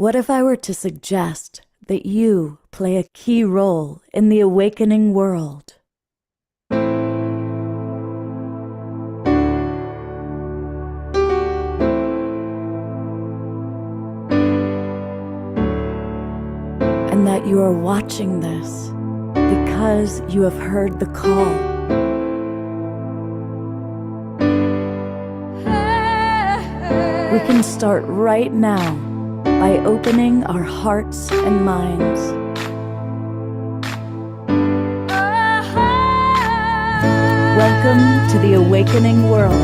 What if I were to suggest that you play a key role in the awakening world? And that you are watching this because you have heard the call. We can start right now by opening our hearts and minds. Welcome to the awakening world.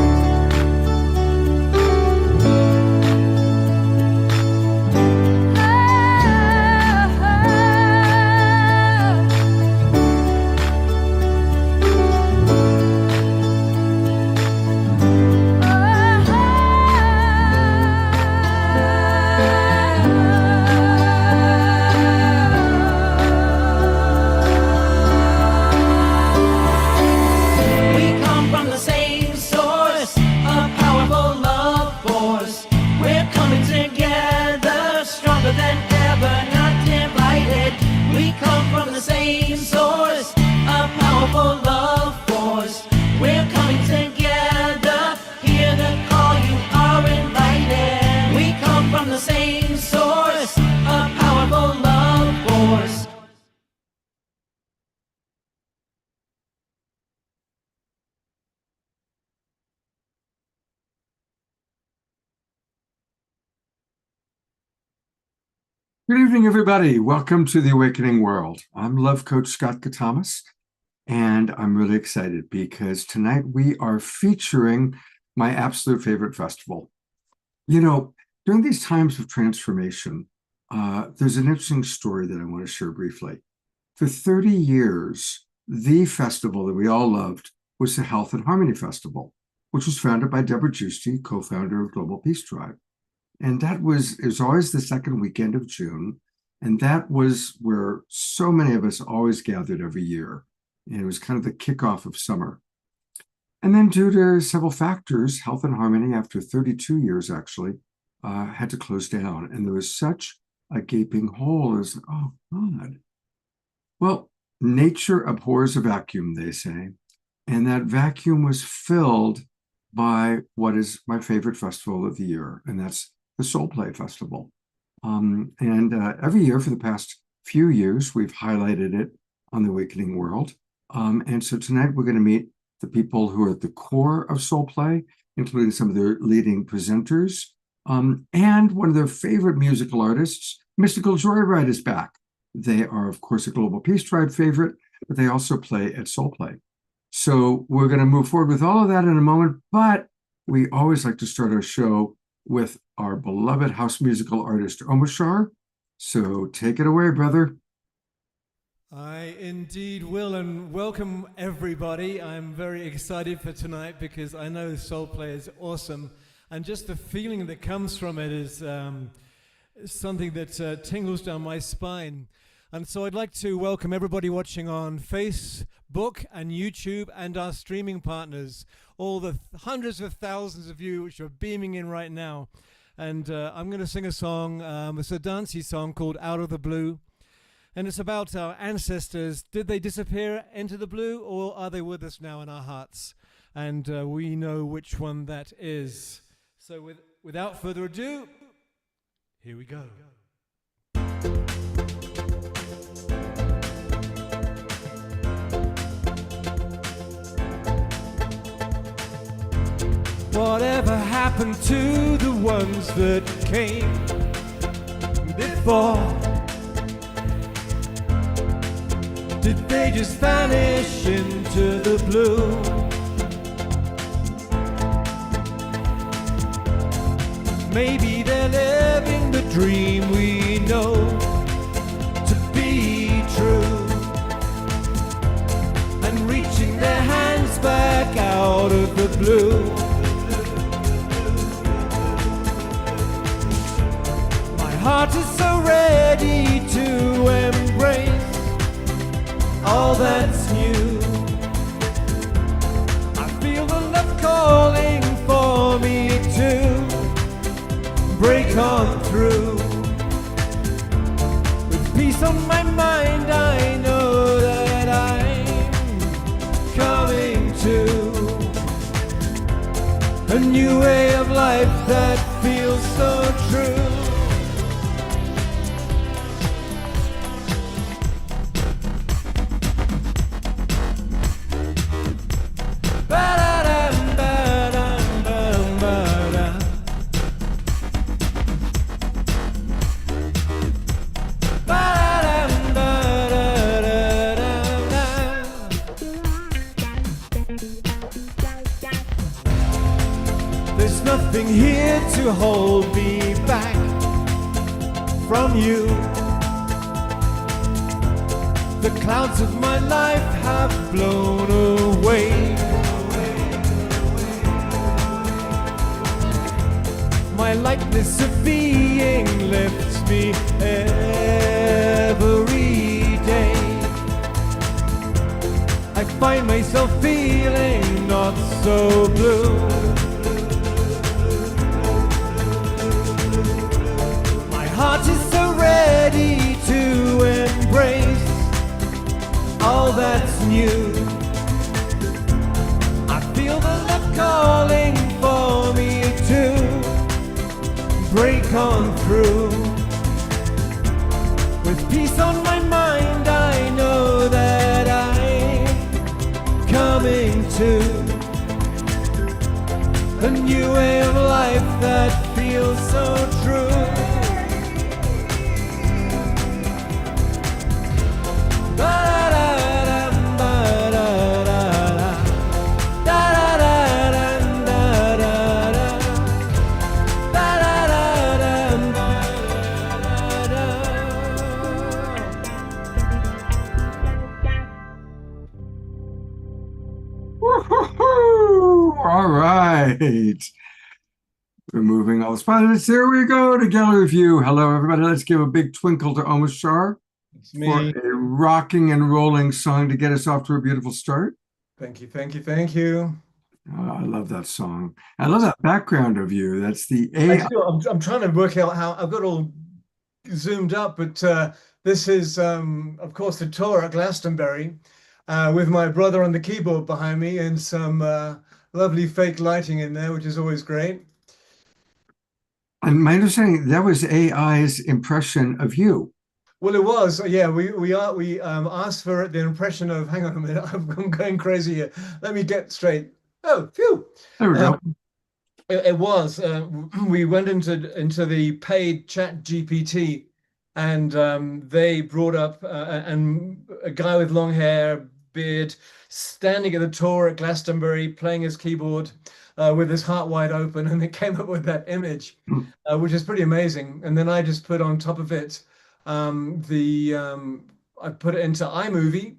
Good evening, everybody. Welcome to the Awakening World. I'm Love Coach Scott Katamas, and I'm really excited because tonight we are featuring my absolute favorite festival. You know, during these times of transformation, there's an interesting story that I want to share briefly. For 30 years, the festival that we all loved was the Health and Harmony Festival, which was founded by Deborah Giusti, co-founder of Global Peace Tribe. And it was always the second weekend of June. And that was where so many of us always gathered every year. And it was kind of the kickoff of summer. And then due to several factors, Health and Harmony, after 32 years actually, had to close down. And there was such a gaping hole as, oh God. Well, nature abhors a vacuum, they say. And that vacuum was filled by what is my favorite festival of the year. And that's the Soul Play Festival. Every year for the past few years, we've highlighted it on the Awakening World. And so tonight we're going to meet the people who are at the core of Soul Play, including some of their leading presenters, and one of their favorite musical artists, Mystical Joyride, is back. They are, of course, a Global Peace Tribe favorite, but they also play at Soul Play. So we're going to move forward with all of that in a moment, but we always like to start our show with our beloved house musical artist, Omashar. So take it away, brother. I indeed will, and welcome everybody. I'm very excited for tonight because I know Soul Play is awesome, and just the feeling that comes from it is something that tingles down my spine. And so I'd like to welcome everybody watching on Facebook and YouTube and our streaming partners, all the hundreds of thousands of you which are beaming in right now. And I'm going to sing a song, it's a dancey song called Out of the Blue. And it's about our ancestors. Did they disappear into the blue, or are they with us now in our hearts? And we know which one that is. So without further ado, here we go. Whatever happened to the ones that came before? Did they just vanish into the blue? Maybe they're living the dream we know to be true, and reaching their hands back out of the blue. Heart is so ready to embrace all that's new. I feel the love calling for me to break on through. on my mind, I know that I'm coming to a new way of life that feels so true. Ba-da-dum, ba-dum, bum, ba-da. Ba-da-dum, ba-da-da-da-da. There's nothing here to hold me back from you. The clouds of my life have blown away. My lightness of being lifts me every day. I find myself feeling not so blue. My heart is so ready to embrace all that's new. I feel the love calling for me to break on through. With peace on my mind, I know that I'm coming to a new way of life that feels so true. Ba-da-da-dum, ba-da-da-da. Da-da-da-dum, da-da-da-da. Ba-da-da-dum, Woo-hoo-hoo! All right. Removing all the spots. Here we go to gallery view. Hello, everybody. Let's give a big twinkle to Omashar It's for me. a rocking and rolling song to get us off to a beautiful start. Thank you, thank you, thank you. Oh, I love that song. I love that background of you. That's the AI. Actually, I'm trying to work out how I've got all zoomed up, but this is, of course, the tour at Glastonbury with my brother on the keyboard behind me and some lovely fake lighting in there, which is always great. And my understanding that was AI's impression of you. Well, it was, yeah. We asked for the impression of. Hang on a minute, I'm going crazy here. Let me get straight. Oh, phew. There we go. It was. We went into the paid Chat GPT, and they brought up and a guy with long hair, beard, standing at the tour at Glastonbury, playing his keyboard with his heart wide open, and it came up with that image, which is pretty amazing. And then I just put on top of it I put it into iMovie.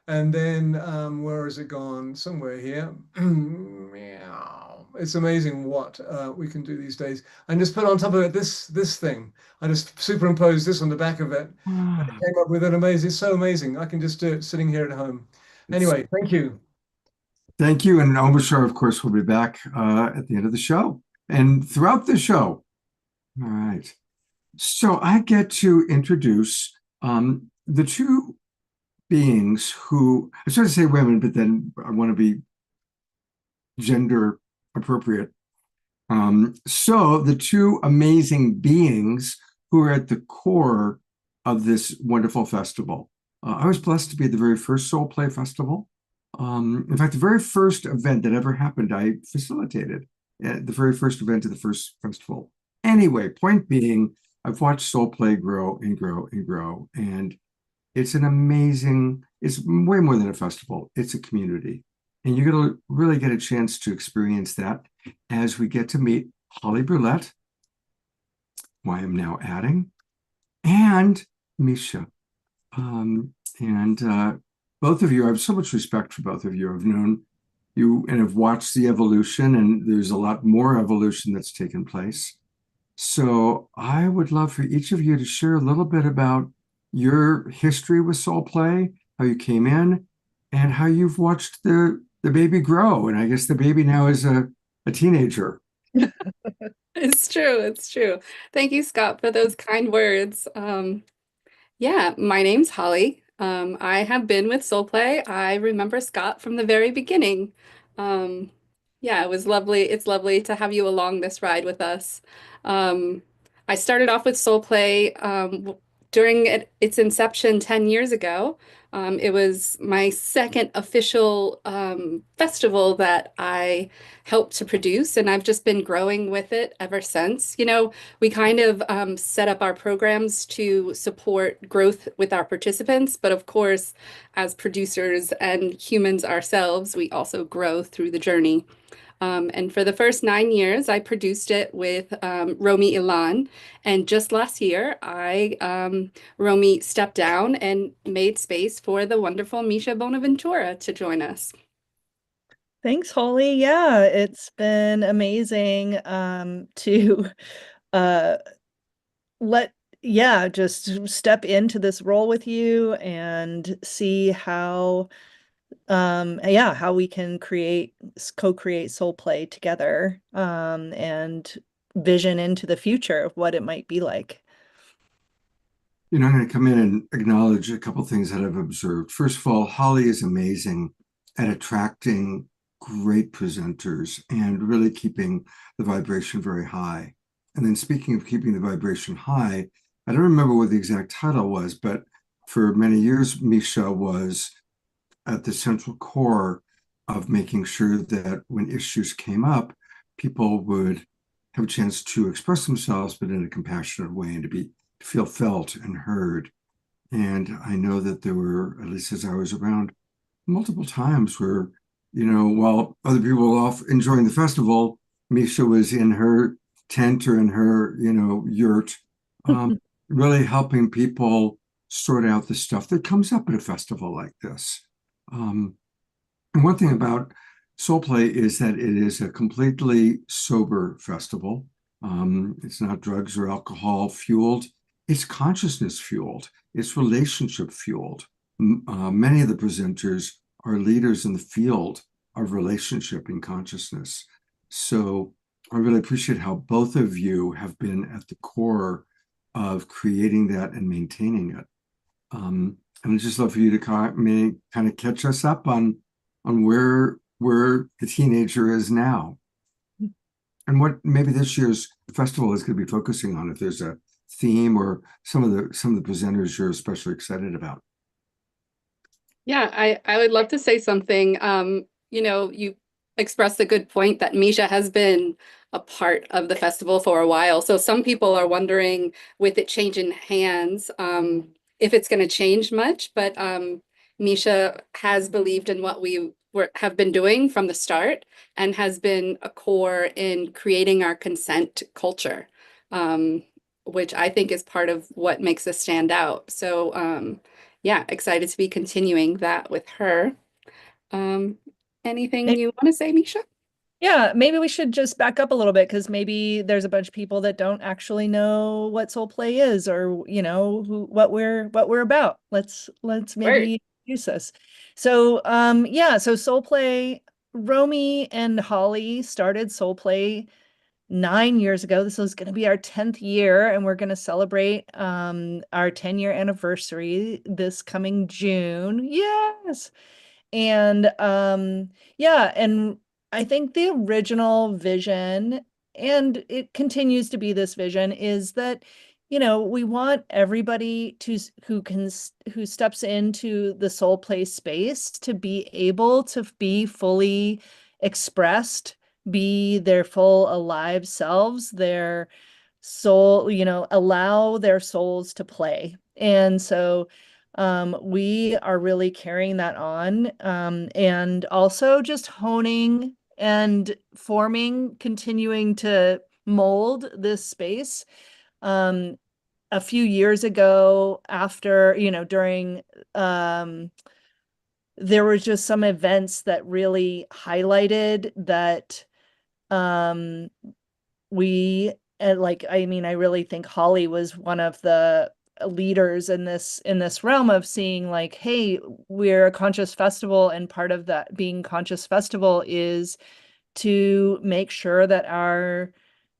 And then where has it gone? Somewhere here. Meow. It's amazing what we can do these days. And just put on top of it this thing. I just superimposed this on the back of it. And it came up with an amazing, it's so amazing. I can just do it sitting here at home. Anyway, thank you. Thank you. And Omashar, of course, will be back at the end of the show and throughout the show. All right. So I get to introduce the two beings who, I was trying to say women, but then I want to be gender appropriate. So the two amazing beings who are at the core of this wonderful festival. I was blessed to be at the very first Soul Play Festival. In fact, the very first event that ever happened, I facilitated the very first event of the first festival. Anyway, point being, I've watched Soul Play grow and grow and grow, and it's an amazing, it's way more than a festival. It's a community. And you're going to really get a chance to experience that as we get to meet Holly Brulette, who I am now adding, and Misha. Both of you, I have so much respect for both of you. I've known you and have watched the evolution, and there's a lot more evolution that's taken place. So I would love for each of you to share a little bit about your history with Soul Play, how you came in, and how you've watched the baby grow. And I guess the baby now is a teenager. It's true. It's true. Thank you, Scott, for those kind words. Yeah, my name's Holly. I have been with Soul Play. I remember Scott from the very beginning. Um, yeah, it was lovely. It's lovely to have you along this ride with us. Um, I started off with Soul Play during its inception 10 years ago. It was my second official festival that I helped to produce, and I've just been growing with it ever since. We kind of set up our programs to support growth with our participants, but of course, as producers and humans ourselves, we also grow through the journey. And for the first 9 years, I produced it with Romy Ilan. And just last year, Romy stepped down and made space for the wonderful Misha Bonaventura to join us. Thanks, Holly. Yeah, it's been amazing to uh let just step into this role with you and see how how we can co-create Soul Play together and vision into the future of what it might be like. I'm going to come in and acknowledge a couple things that I've observed. First of all, Holly is amazing at attracting great presenters and really keeping the vibration very high. And then speaking of keeping the vibration high, I don't remember what the exact title was, but for many years, Misha was at the central core of making sure that when issues came up, people would have a chance to express themselves, but in a compassionate way and to feel felt and heard. And I know that there were, at least as I was around, multiple times where, while other people were off enjoying the festival, Misha was in her tent or in her, yurt, really helping people sort out the stuff that comes up at a festival like this. And one thing about Soul Play is that it is a completely sober festival. It's not drugs or alcohol fueled. It's consciousness fueled. It's relationship fueled. Many of the presenters are leaders in the field of relationship and consciousness. So I really appreciate how both of you have been at the core of creating that and maintaining it. And I'd just love for you to kind of catch us up on where the teenager is now, and what maybe this year's festival is going to be focusing on. If there's a theme or some of the presenters you're especially excited about. Yeah, I would love to say something. You expressed a good point that Misha has been a part of the festival for a while. So some people are wondering, with it changing hands, if it's going to change much. But Misha has believed in what we have been doing from the start and has been a core in creating our consent culture, which I think is part of what makes us stand out. So yeah, excited to be continuing that with her. Anything you want to say, Misha? Yeah, maybe we should just back up a little bit because maybe there's a bunch of people that don't actually know what Soul Play is, or what we're about. Let's maybe introduce us. So so Soul Play, Romy and Holly started Soul Play 9 years ago. This is going to be our 10th year, and we're going to celebrate our 10-year anniversary this coming June. Yes. And and I think the original vision, and it continues to be this vision, is that we want everybody who steps into the Soul Play space to be able to be fully expressed, be their full alive selves, their soul, allow their souls to play. And so we are really carrying that on, and also just honing and forming, continuing to mold this space. A few years ago, after, during, there were just some events that really highlighted that I really think Holly was one of the leaders in this realm of seeing like, hey, we're a conscious festival, and part of that being conscious festival is to make sure that our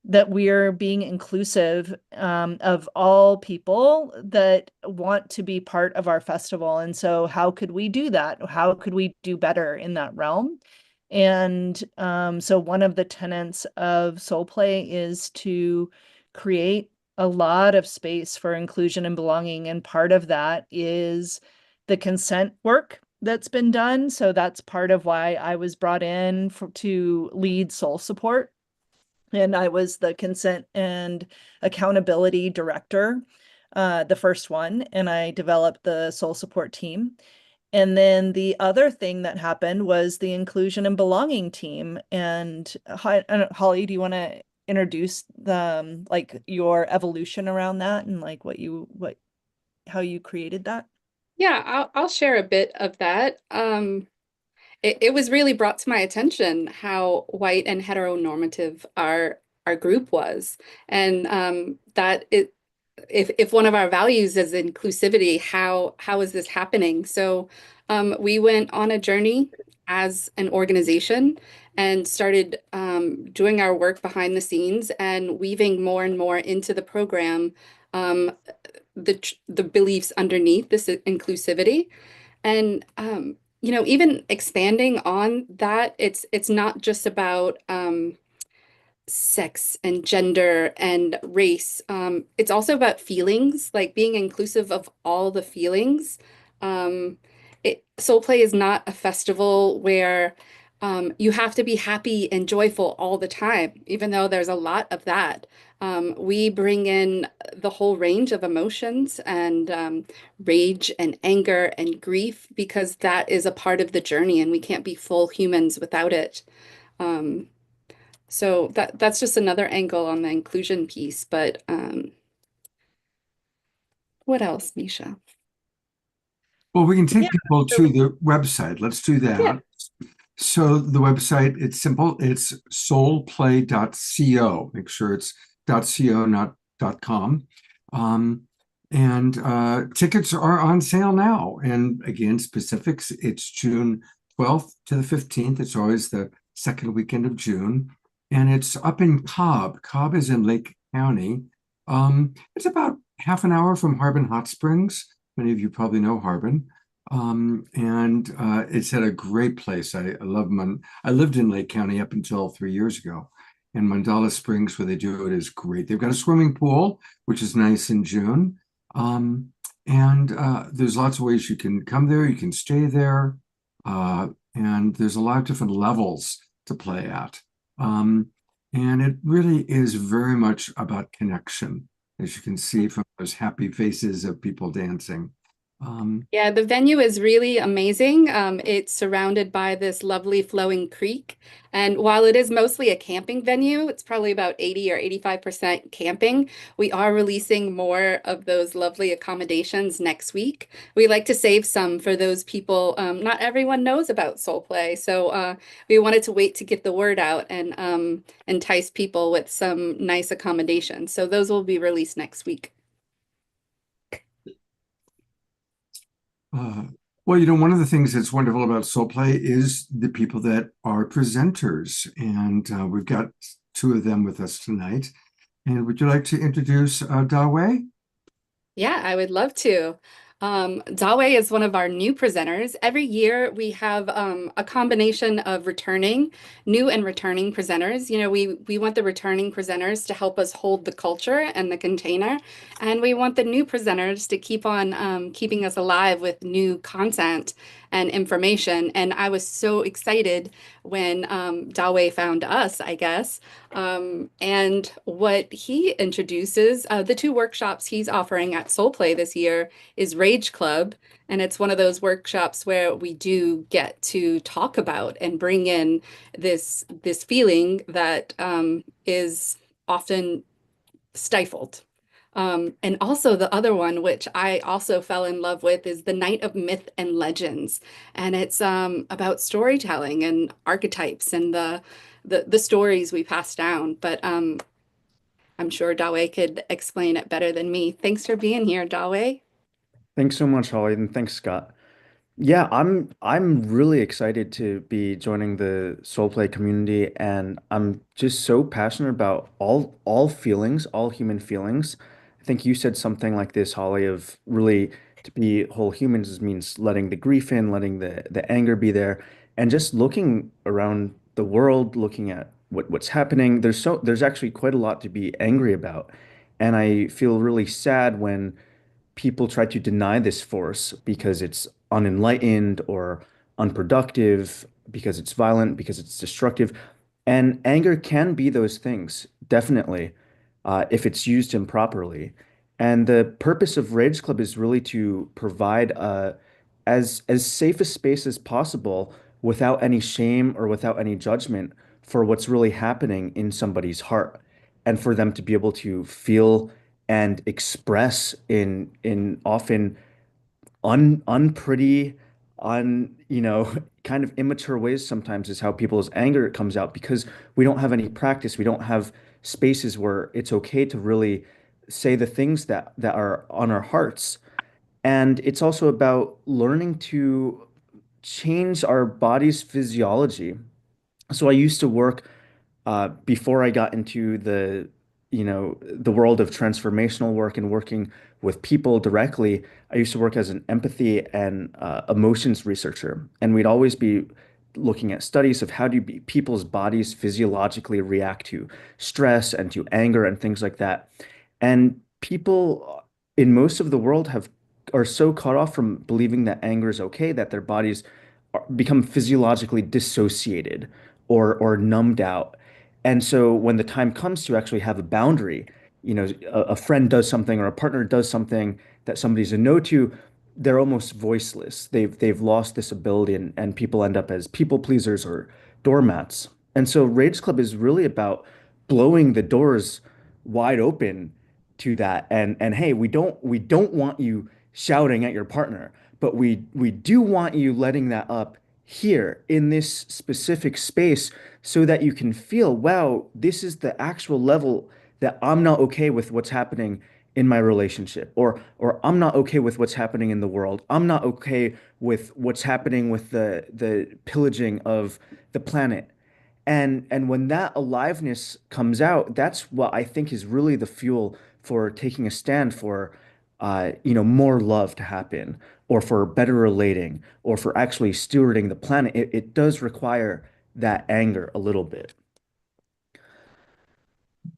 that we're being inclusive of all people that want to be part of our festival. And so how could we do that? How could we do better in that realm? And so one of the tenets of Soul Play is to create a lot of space for inclusion and belonging. And part of that is the consent work that's been done. So that's part of why I was brought in to lead Soul Support. And I was the consent and accountability director, the first one, and I developed the Soul Support team. And then the other thing that happened was the inclusion and belonging team. And Holly, do you want to introduce like your evolution around that and like how you created that? Yeah, I'll share a bit of that. It was really brought to my attention how white and heteronormative our group was, and that if one of our values is inclusivity, how is this happening? So we went on a journey as an organization and started doing our work behind the scenes and weaving more and more into the program um, the beliefs underneath this inclusivity. And even expanding on that, it's not just about sex and gender and race. It's also about feelings, like being inclusive of all the feelings. Um, Soul Play is not a festival where you have to be happy and joyful all the time, even though there's a lot of that. We bring in the whole range of emotions and rage and anger and grief because that is a part of the journey and we can't be full humans without it. Um, so that's just another angle on the inclusion piece. But what else, Misha? Well, we can take Yeah. people to the website. Let's do that. Yeah. So the website, it's simple. It's soulplay.co. Make sure it's .co, not .com. And tickets are on sale now. And again, specifics, it's June 12th to the 15th. It's always the second weekend of June. And it's up in Cobb. Cobb is in Lake County. It's about half an hour from Harbin Hot Springs. Many of you probably know Harbin. And it's at a great place. I love I lived in Lake County up until 3 years ago. And Mandala Springs, where they do it, is great. They've got a swimming pool, which is nice in June. And there's lots of ways you can come there. You can stay there. And there's a lot of different levels to play at. And it really is very much about connection, as you can see from those happy faces of people dancing. Yeah, the venue is really amazing. It's surrounded by this lovely flowing creek. And while it is mostly a camping venue, it's probably about 80 or 85% camping. We are releasing more of those lovely accommodations next week. We like to save some for those people. Not everyone knows about Soul Play, so we wanted to wait to get the word out and entice people with some nice accommodations. So those will be released next week. Well, one of the things that's wonderful about Soul Play is the people that are presenters, and we've got two of them with us tonight. And would you like to introduce Dawei? Yeah, I would love to. Dawei is one of our new presenters. Every year we have a combination of new and returning presenters. We want the returning presenters to help us hold the culture and the container, and we want the new presenters to keep on keeping us alive with new content and information. And I was so excited when Dawei found us, I guess. And what he introduces, the two workshops he's offering at Soul Play this year is Rage Club. And it's one of those workshops where we do get to talk about and bring in this feeling that is often stifled. And also the other one, which I also fell in love with, is the Night of Myth and Legends. And it's about storytelling and archetypes and the stories we pass down. But I'm sure Dawei could explain it better than me. Thanks for being here, Dawei. Thanks so much, Holly, and thanks, Scott. Yeah, I'm really excited to be joining the Soul Play community, and I'm just so passionate about all feelings, all human feelings. I think you said something like this, Holly, of really to be whole humans means letting the grief in, letting the anger be there, and just looking around the world, looking at what's happening. There's actually quite a lot to be angry about, and I feel really sad when people try to deny this force because it's unenlightened or unproductive, because it's violent, because it's destructive. And anger can be those things, definitely, if it's used improperly. And the purpose of Rage Club is really to provide as safe a space as possible without any shame or without any judgment for what's really happening in somebody's heart, and for them to be able to feel and express in often unpretty, kind of immature ways sometimes is how people's anger comes out because we don't have any practice. We don't have spaces where it's okay to really say the things that are on our hearts. And it's also about learning to change our body's physiology. So I used to work before I got into the world of transformational work and working with people directly. I used to work as an empathy and emotions researcher, and we'd always be looking at studies of how do people's bodies physiologically react to stress and to anger and things like that. And people in most of the world have are so caught off from believing that anger is okay that their bodies become physiologically dissociated or numbed out. And so when the time comes to actually have a boundary, a friend does something or a partner does something that somebody's a no to, they're almost voiceless. They've lost this ability, and people end up as people pleasers or doormats. And so Rage Club is really about blowing the doors wide open to that. And hey, we don't want you shouting at your partner, but we do want you letting that up here in this specific space so that you can feel, wow, this is the actual level that I'm not okay with what's happening in my relationship, or I'm not okay with what's happening in the world. I'm not okay with what's happening with the pillaging of the planet. And when that aliveness comes out, that's what I think is really the fuel for taking a stand for more love to happen, or for better relating, or for actually stewarding the planet. It does require that anger a little bit.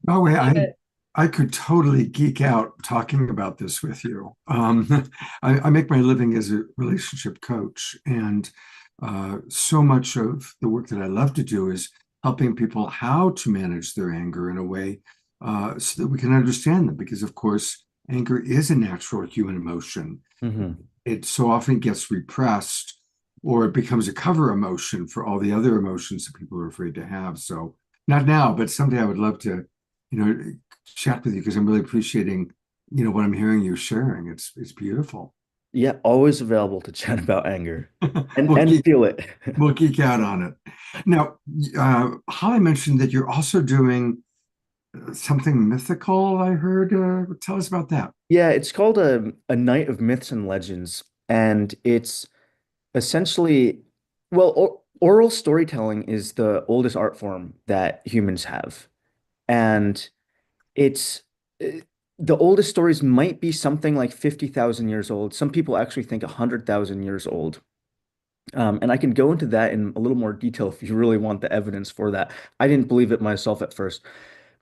Oh, yeah, Yeah. I could totally geek out talking about this with you. I make my living as a relationship coach, and so much of the work that I love to do is helping people how to manage their anger in a way so that we can understand them. Because, of course, anger is a natural human emotion. Hmm. It so often gets repressed, or it becomes a cover emotion for all the other emotions that people are afraid to have. So, not now, but someday I would love to, chat with you because I'm really appreciating, what I'm hearing you sharing. It's beautiful. Yeah, always available to chat about anger and We'll and geek, feel it. we'll geek out on it. Now, Holly mentioned that you're also doing something mythical, I heard. Tell us about that. Yeah, it's called a Night of Myths and Legends, and it's essentially, well, oral storytelling is the oldest art form that humans have. And it's uh, the oldest stories might be something like 50,000 years old. Some people actually think 100,000 years old. And I can go into that in a little more detail if you really want the evidence for that. I didn't believe it myself at first.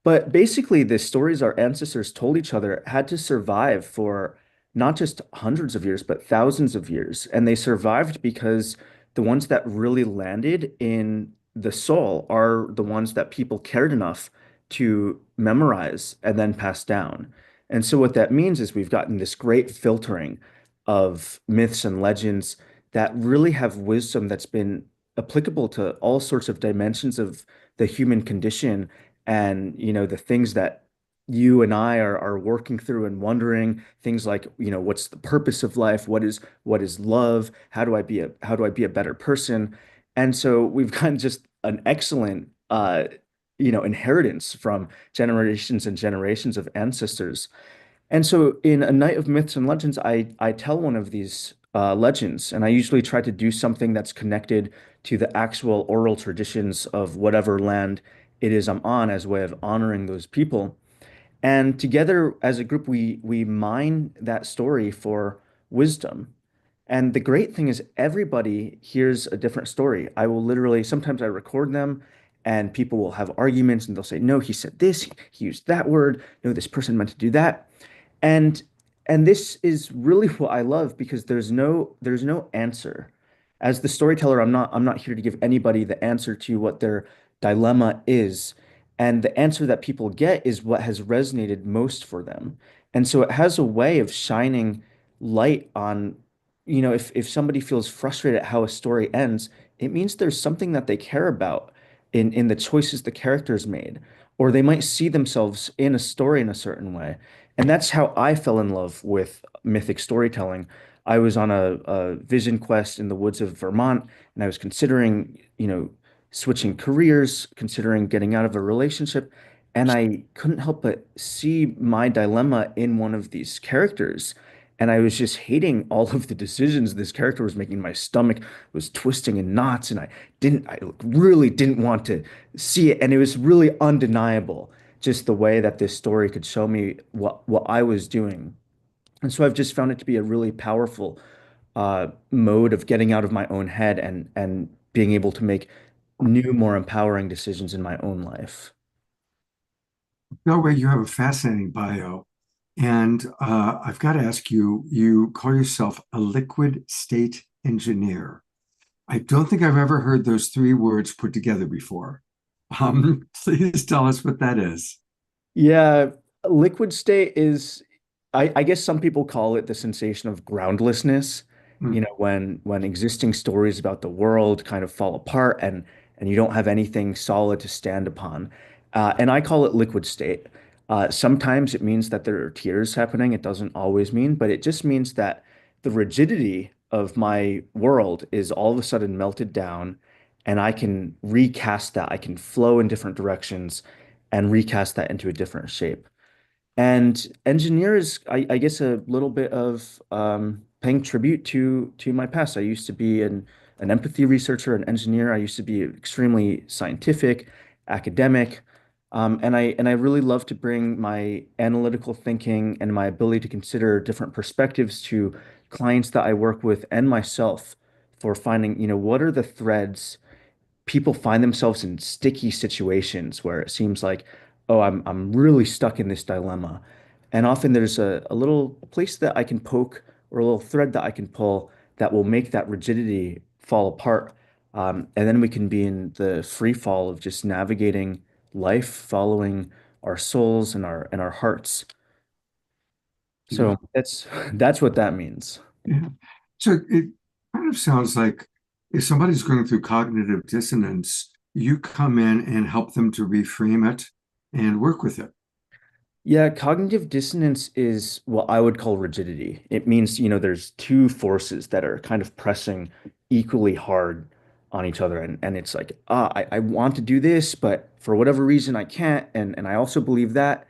But basically, the stories our ancestors told each other had to survive for not just hundreds of years, but thousands of years. And they survived because the ones that really landed in the soul are the ones that people cared enough to memorize and then pass down. And so, what that means is we've gotten this great filtering of myths and legends that really have wisdom that's been applicable to all sorts of dimensions of the human condition, and the things that you and I are working through and wondering, things like, what's the purpose of life? What is love? How do I be a better person? And so we've gotten just an excellent inheritance from generations and generations of ancestors. And so in A Night of Myths and Legends, I tell one of these legends, and I usually try to do something that's connected to the actual oral traditions of whatever land it is I'm on as a way of honoring those people. And together as a group, we mine that story for wisdom. And the great thing is everybody hears a different story. I will literally, sometimes I record them and people will have arguments and they'll say, no, he said this, he used that word, no, this person meant to do that. And this is really what I love because there's no answer. As the storyteller, I'm not here to give anybody the answer to what their dilemma is. And the answer that people get is what has resonated most for them. And so it has a way of shining light on, if somebody feels frustrated at how a story ends, it means there's something that they care about in the choices the characters made, or they might see themselves in a story in a certain way. And that's how I fell in love with mythic storytelling. I was on a vision quest in the woods of Vermont, and I was considering, switching careers, considering getting out of a relationship, and I couldn't help but see my dilemma in one of these characters. And I was just hating all of the decisions this character was making. My stomach was twisting in knots, and I really didn't want to see it. And it was really undeniable, just the way that this story could show me what I was doing. And so I've just found it to be a really powerful mode of getting out of my own head and being able to make new, more empowering decisions in my own life. No way, you have a fascinating bio. And I've got to ask you, you call yourself a liquid state engineer. I don't think I've ever heard those three words put together before. Please tell us what that is. Yeah, liquid state is, I guess some people call it the sensation of groundlessness, Mm. when existing stories about the world kind of fall apart and you don't have anything solid to stand upon. And I call it liquid state. Sometimes it means that there are tears happening. It doesn't always mean, but it just means that the rigidity of my world is all of a sudden melted down, and I can recast that. I can flow in different directions and recast that into a different shape. And engineer is, I guess, a little bit of paying tribute to my past. I used to be an empathy researcher, an engineer. I used to be extremely scientific, academic, and I really love to bring my analytical thinking and my ability to consider different perspectives to clients that I work with and myself for finding, what are the threads people find themselves in sticky situations where it seems like, oh, I'm really stuck in this dilemma. And often there's a little place that I can poke or a little thread that I can pull that will make that rigidity fall apart. And then we can be in the free fall of just navigating life, following our souls and our hearts. Yeah. So that's what that means. Yeah. So it kind of sounds like if somebody's going through cognitive dissonance, you come in and help them to reframe it and work with it. Yeah, cognitive dissonance is what I would call rigidity. It means, there's two forces that are kind of pressing equally hard on each other. And it's like, I want to do this, but for whatever reason I can't. And I also believe that.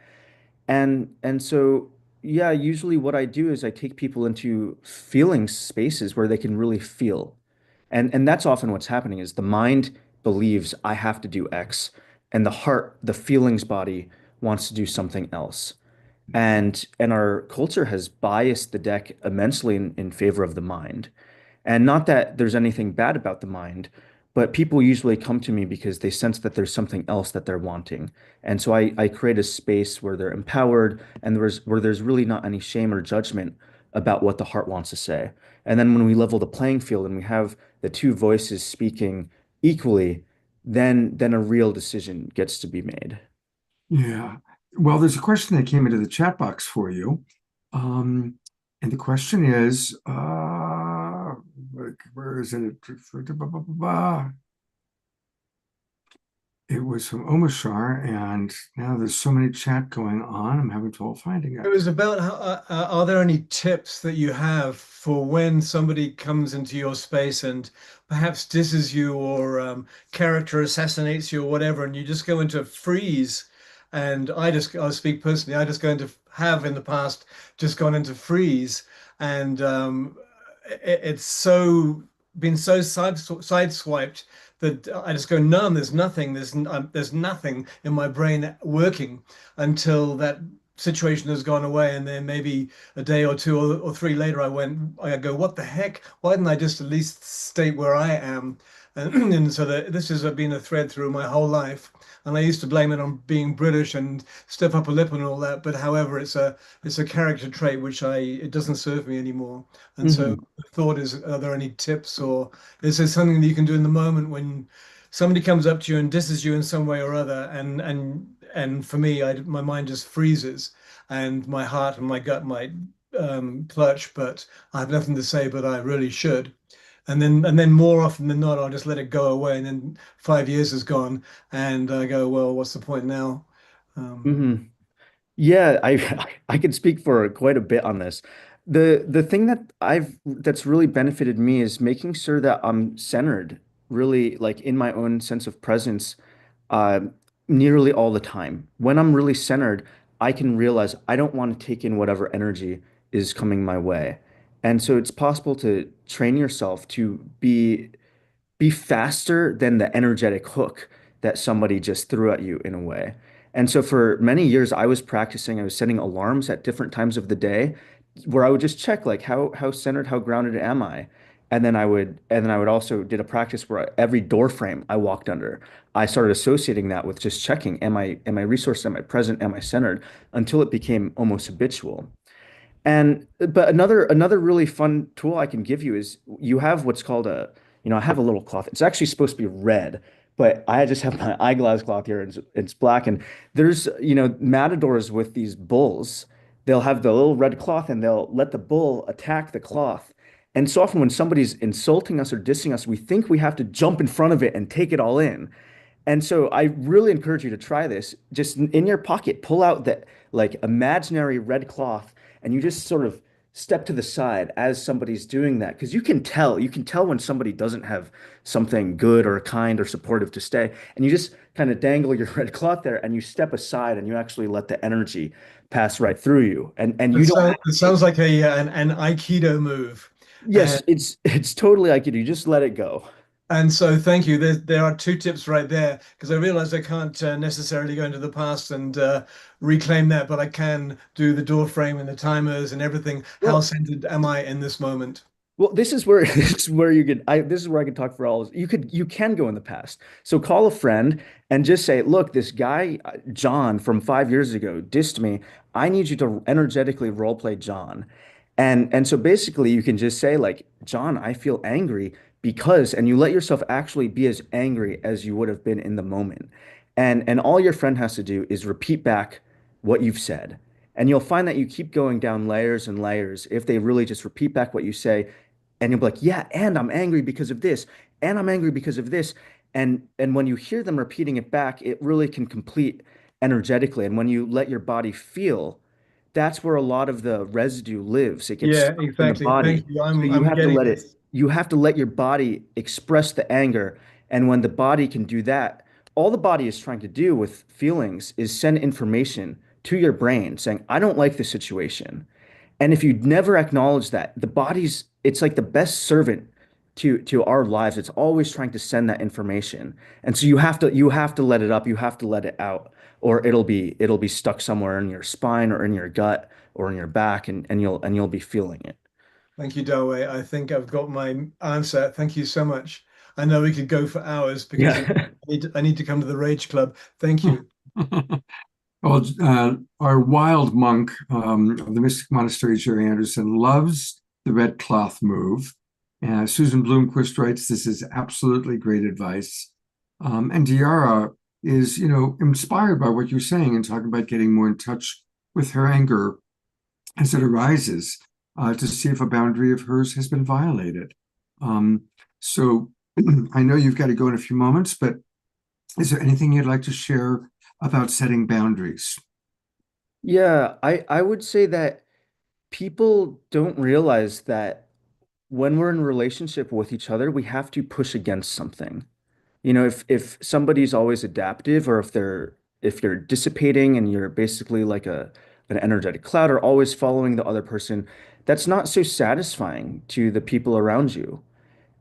And so, yeah, usually what I do is I take people into feeling spaces where they can really feel. And that's often what's happening is the mind believes I have to do X, and the heart, the feelings body wants to do something else. And our culture has biased the deck immensely in favor of the mind. And not that there's anything bad about the mind, but people usually come to me because they sense that there's something else that they're wanting. And so I create a space where they're empowered and where there's really not any shame or judgment about what the heart wants to say. And then when we level the playing field and we have the two voices speaking equally, then a real decision gets to be made. Yeah. Well, there's a question that came into the chat box for you. And the question is, where is it? It was from Omashar, and now there's so many chat going on, I'm having trouble finding It it. was about are there any tips that you have for when somebody comes into your space and perhaps disses you or character assassinates you or whatever, and you just go into freeze? And I'll speak personally, I just go into have in the past just gone into freeze, and it's so been so sideswiped that I just go numb. There's nothing. There's nothing in my brain working until that situation has gone away, and then maybe a day or two or three later, I go, what the heck? Why didn't I just at least state where I am? And so that this has been a thread through my whole life. And I used to blame it on being British and stiff upper lip and all that. But however, it's a character trait which it doesn't serve me anymore. And so Hmm. the thought is, are there any tips, or is there something that you can do in the moment when somebody comes up to you and disses you in some way or other? And for me, my mind just freezes, and my heart and my gut might clutch, but I have nothing to say, but I really should. And then more often than not, I'll just let it go away. And then 5 years has gone, and I go, well, what's the point now? Um, Hmm. Yeah, I can speak for quite a bit on this. The thing that's really benefited me is making sure that I'm centered, really like in my own sense of presence, uh, nearly all the time. When I'm really centered, I can realize I don't want to take in whatever energy is coming my way. And so it's possible to train yourself to be faster than the energetic hook that somebody just threw at you in a way. And so for many years, I was practicing, I was setting alarms at different times of the day where I would just check like how centered, how grounded am I? And then I would also did a practice where every door frame I walked under, I started associating that with just checking, am I resourced, am I present, am I centered, until it became almost habitual. And but another really fun tool I can give you is you have what's called I have a little cloth. It's actually supposed to be red, but I just have my eyeglass cloth here and it's black. And there's, matadors with these bulls. They'll have the little red cloth and they'll let the bull attack the cloth. And so often when somebody's insulting us or dissing us, we think we have to jump in front of it and take it all in. And so I really encourage you to try this. Just in your pocket, pull out that like imaginary red cloth and you just sort of step to the side as somebody's doing that because you can tell when somebody doesn't have something good or kind or supportive to say, and you just kind of dangle your red cloth there and you step aside and you actually let the energy pass right through you and it you don't sounds, have it sounds like an Aikido move. yes, it's totally like you just let it go. And so, thank you. There are two tips right there because I realize I can't necessarily go into the past and reclaim that, but I can do the door frame and the timers and everything. How Well, centered am I in this moment? this is where this is where I could talk for all. You can go in the past. So call a friend and just say, "Look, this guy John from 5 years ago dissed me. I need you to energetically role play John." And so basically you can just say like, "John, I feel angry because," and you let yourself actually be as angry as you would have been in the moment. And all your friend has to do is repeat back what you've said. And you'll find that you keep going down layers and layers if they really just repeat back what you say and you'll be like, yeah, and I'm angry because of this, and I'm angry because of this. And when you hear them repeating it back, it really can complete energetically. And when you let your body feel, that's where a lot of the residue lives. It gets Yeah, stuck in the exactly. body. Thank you. So I'm getting this. you have to let your body express the anger. And when the body can do that, all the body is trying to do with feelings is send information to your brain saying, I don't like this situation. And if you never acknowledge that, it's like the best servant to our lives. It's always trying to send that information. And so you have to let it up, you have to let it out, or it'll be stuck somewhere in your spine or in your gut or in your back and you'll be feeling it. Thank you, Dalway. I think I've got my answer. Thank you so much. I know we could go for hours because Yeah. I need to come to the Rage Club. Thank you. Well, our wild monk of the Mystic Monastery, Jerry Anderson, loves the red cloth move. Susan Bloomquist writes, this is absolutely great advice. And Diara is, inspired by what you're saying and talking about getting more in touch with her anger as it arises to see if a boundary of hers has been violated. So I know you've got to go in a few moments, but is there anything you'd like to share about setting boundaries? Yeah, I would say that people don't realize that when we're in a relationship with each other, we have to push against something. If somebody's always adaptive or if you're dissipating and you're basically like an energetic cloud or always following the other person, that's not so satisfying to the people around you.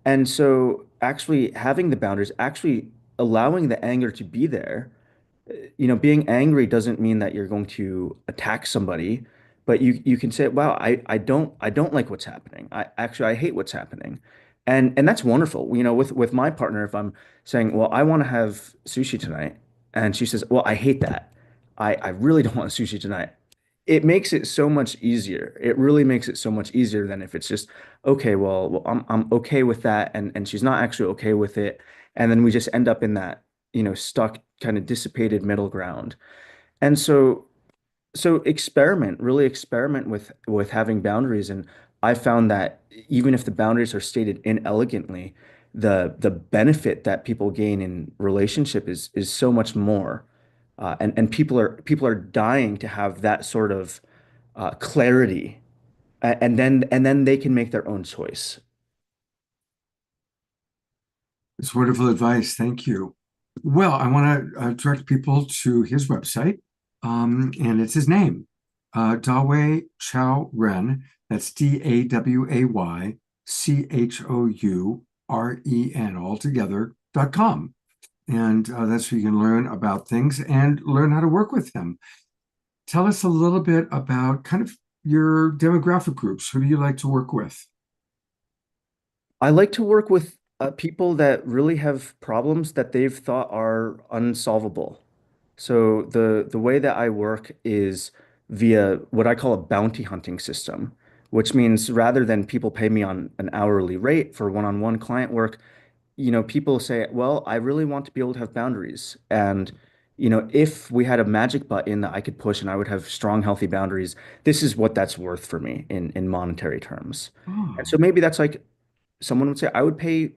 And so actually having the boundaries, actually allowing the anger to be there, being angry doesn't mean that you're going to attack somebody, but you can say, wow, I don't like what's happening. I hate what's happening. And that's wonderful. With my partner, if I'm saying, well, I want to have sushi tonight, and she says, well, I hate that. I really don't want sushi tonight. It makes it so much easier. It really makes it so much easier than if it's just, okay, well, I'm okay with that, and she's not actually okay with it. And then we just end up in that, stuck kind of dissipated middle ground. And so really experiment with having boundaries. And I found that even if the boundaries are stated inelegantly, the benefit that people gain in relationship is so much more. And people are dying to have that sort of clarity, and then they can make their own choice. It's wonderful advice. Thank you. Well, I want to direct people to his website, and it's his name, Dawei Chao Ren. That's DAWAYCHOUREN altogether.com. And that's where you can learn about things and learn how to work with him. Tell us a little bit about kind of your demographic groups. Who do you like to work with? I like to work with people that really have problems that they've thought are unsolvable. So the way that I work is via what I call a bounty hunting system, which means rather than people pay me on an hourly rate for one-on-one client work, people say, well, I really want to be able to have boundaries. And, if we had a magic button that I could push and I would have strong, healthy boundaries, this is what that's worth for me in monetary terms. Oh, And so maybe that's like someone would say, I would pay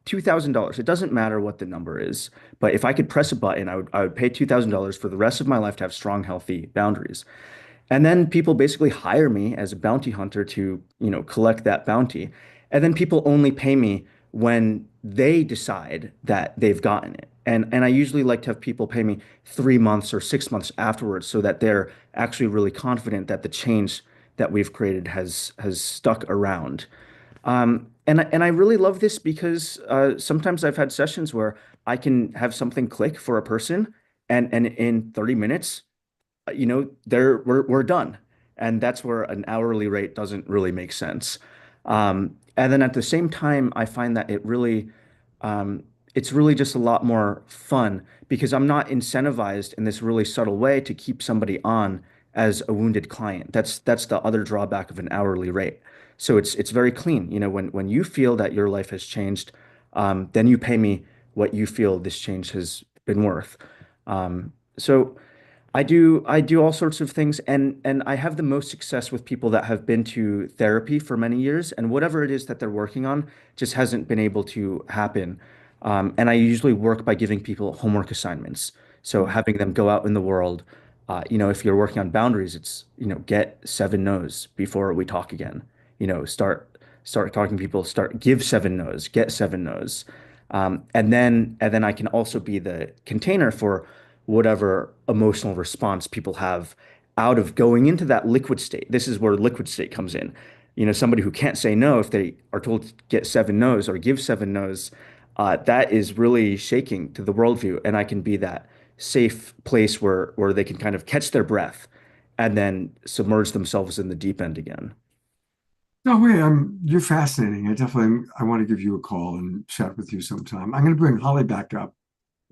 $2,000. It doesn't matter what the number is, but if I could press a button, I would pay $2,000 for the rest of my life to have strong, healthy boundaries. And then people basically hire me as a bounty hunter to, collect that bounty. And then people only pay me when they decide that they've gotten it. And I usually like to have people pay me 3 months or 6 months afterwards so that they're actually really confident that the change that we've created has stuck around. And I really love this because sometimes I've had sessions where I can have something click for a person, and in 30 minutes, we're done. And that's where an hourly rate doesn't really make sense. And then at the same time, I find that it's really just a lot more fun because I'm not incentivized in this really subtle way to keep somebody on as a wounded client. That's the other drawback of an hourly rate. So it's very clean. When you feel that your life has changed, then you pay me what you feel this change has been worth. So I do all sorts of things, and I have the most success with people that have been to therapy for many years, and whatever it is that they're working on just hasn't been able to happen. And I usually work by giving people homework assignments. So having them go out in the world, if you're working on boundaries, it's, get 7 no's before we talk again. Start talking to people, give 7 no's, get 7 no's. And then I can also be the container for whatever emotional response people have out of going into that liquid state. This is where liquid state comes in. Somebody who can't say no if they are told to get 7 no's or give 7 no's, that is really shaking to the worldview. And I can be that safe place where they can kind of catch their breath and then submerge themselves in the deep end again. no way. You're fascinating. I want to give you a call and chat with you sometime. I'm going to bring Holly back up.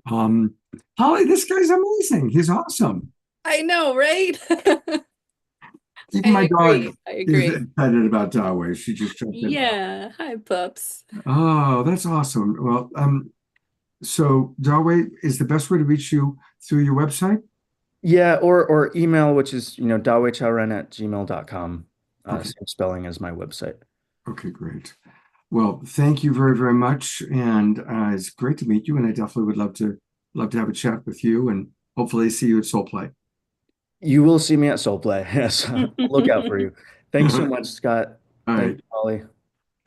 Holly, this guy's amazing. He's awesome. I know, right? Even my dog I is agree. excited about Dawei. She just jumped in. Yeah. Hi, pups. Oh, that's awesome. Well, so Dawei is the best way to reach you through your website? Yeah, or email, which is, daweichaoren@gmail.com. Okay. Same spelling as my website. Okay, great. Well, thank you very, very much. And it's great to meet you. And I definitely would love to have a chat with you and hopefully see you at Soul Play. You will see me at Soul Play. Yes, I'll look out for you. Thanks so much, Scott. All Thank right. you, Holly.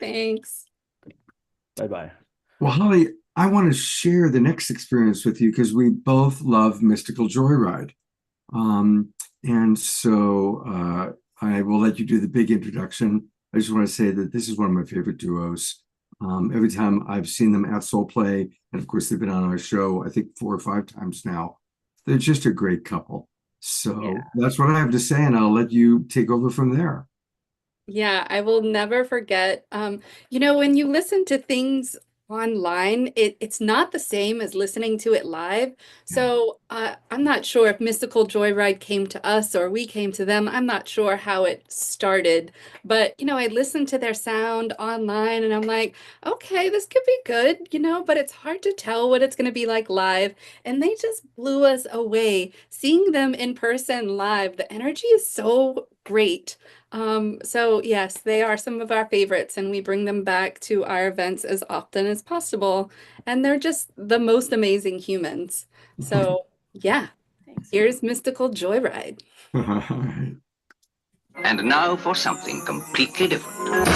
Thanks. Bye-bye. Well, Holly, I want to share the next experience with you because we both love Mystical Joyride. And so I will let you do the big introduction. I just want to say that this is one of my favorite duos. Every time I've seen them at Soul Play, and of course they've been on our show, I think 4 or 5 times now. They're just a great couple. So that's what I have to say, and I'll let you take over from there. Yeah, I will never forget. When you listen to things online, it's not the same as listening to it live. So I'm not sure if Mystical Joyride came to us or we came to them. I'm not sure how it started. But, I listened to their sound online and I'm like, okay, this could be good, but it's hard to tell what it's going to be like live. And they just blew us away. Seeing them in person live, the energy is so great. So yes, they are some of our favorites, and we bring them back to our events as often as possible. And they're just the most amazing humans. So yeah, here's Mystical Joyride. And now for something completely different.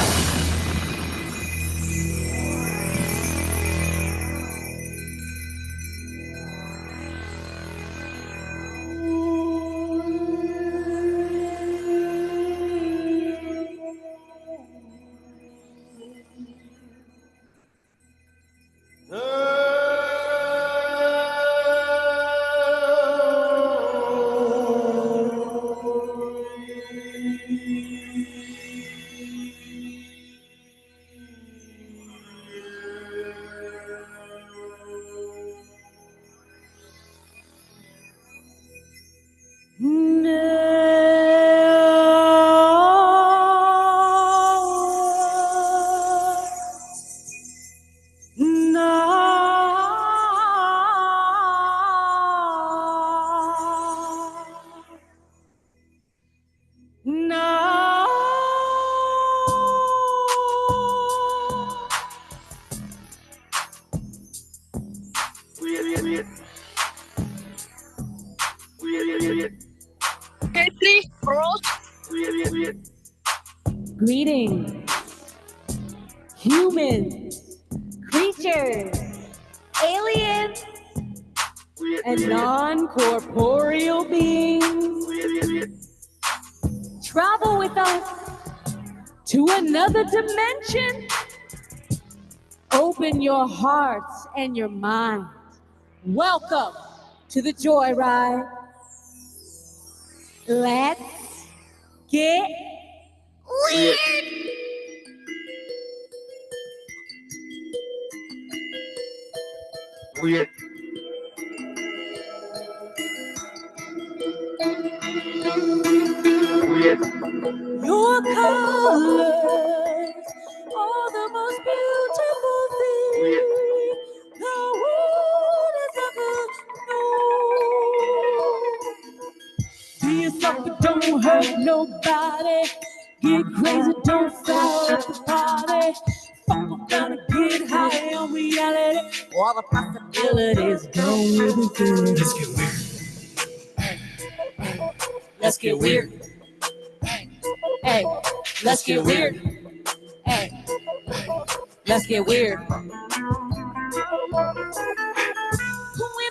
Greetings, humans, creatures, aliens, and non-corporeal beings. Travel with us to another dimension. Open your hearts and your minds. Welcome to the Joyride. Let's get weird. Weird. Weird. Your colors are the most beautiful thing the world has ever known. Be yourself, but don't hurt nobody. Get crazy, don't foul up the party. Fuck around and get high on reality. All the possibilities don't really good. Let's get weird. Hey, let's get weird. Hey, let's get weird. Who am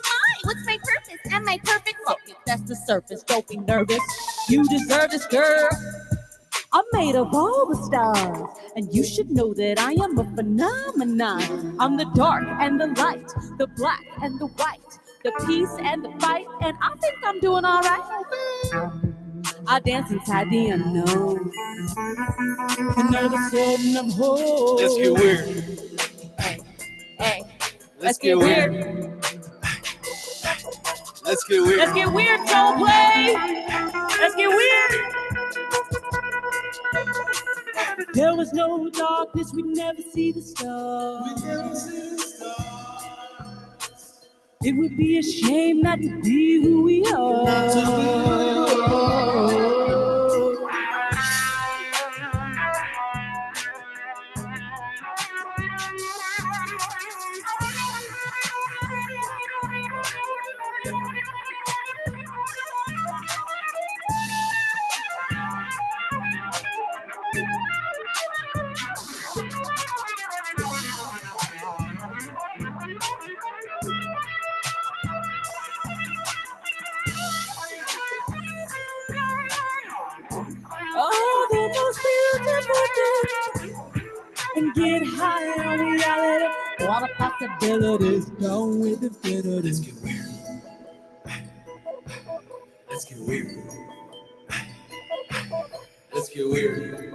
I? What's my purpose? Am I perfect? Fuck it, that's the surface. Don't be nervous. You deserve this, girl. I'm made of all the stars, and you should know that I am a phenomenon. I'm the dark and the light, the black and the white, the peace and the fight, and I think I'm doing all right. I dance inside the unknown. And all of a sudden I'm home. Let's get weird. Hey, let's get weird. Let's get weird. Let's get weird, Soul Play. Let's get weird. There was no darkness, we'd never see the stars. It would be a shame not to be who we are. possibilities. Go with infinities. Let's get weird. Let's get weird. Let's get weird.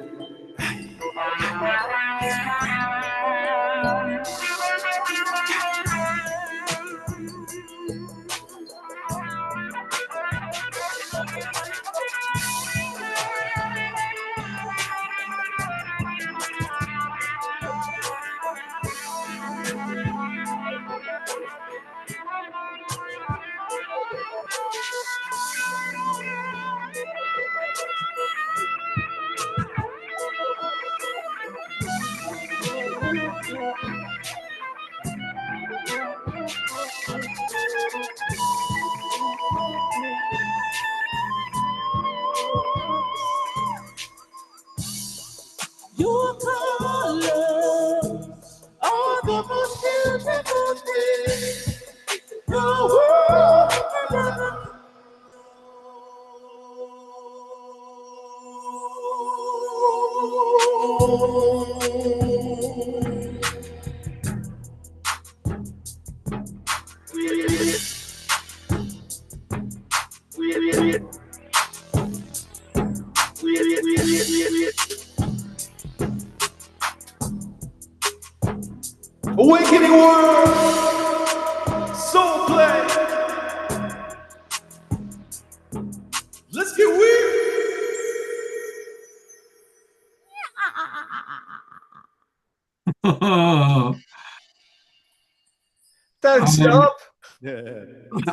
Your colors are the most beautiful thing the world has ever known. Awakening World Soul Play. Let's get weird. Don't stop.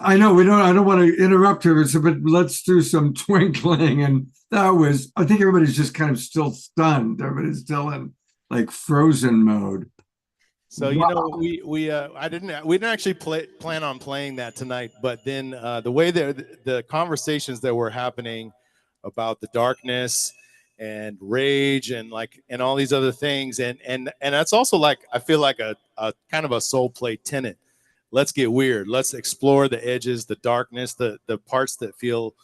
I know I don't want to interrupt her, but let's do some twinkling. And that was, I think everybody's just kind of still stunned. Everybody's still in like frozen mode. So you know, we didn't actually plan on playing that tonight, but then the way the conversations that were happening about the darkness and rage and all these other things, and that's also like, I feel like a kind of a soul play tenet. Let's get weird. Let's explore the edges, the darkness, the parts that feel,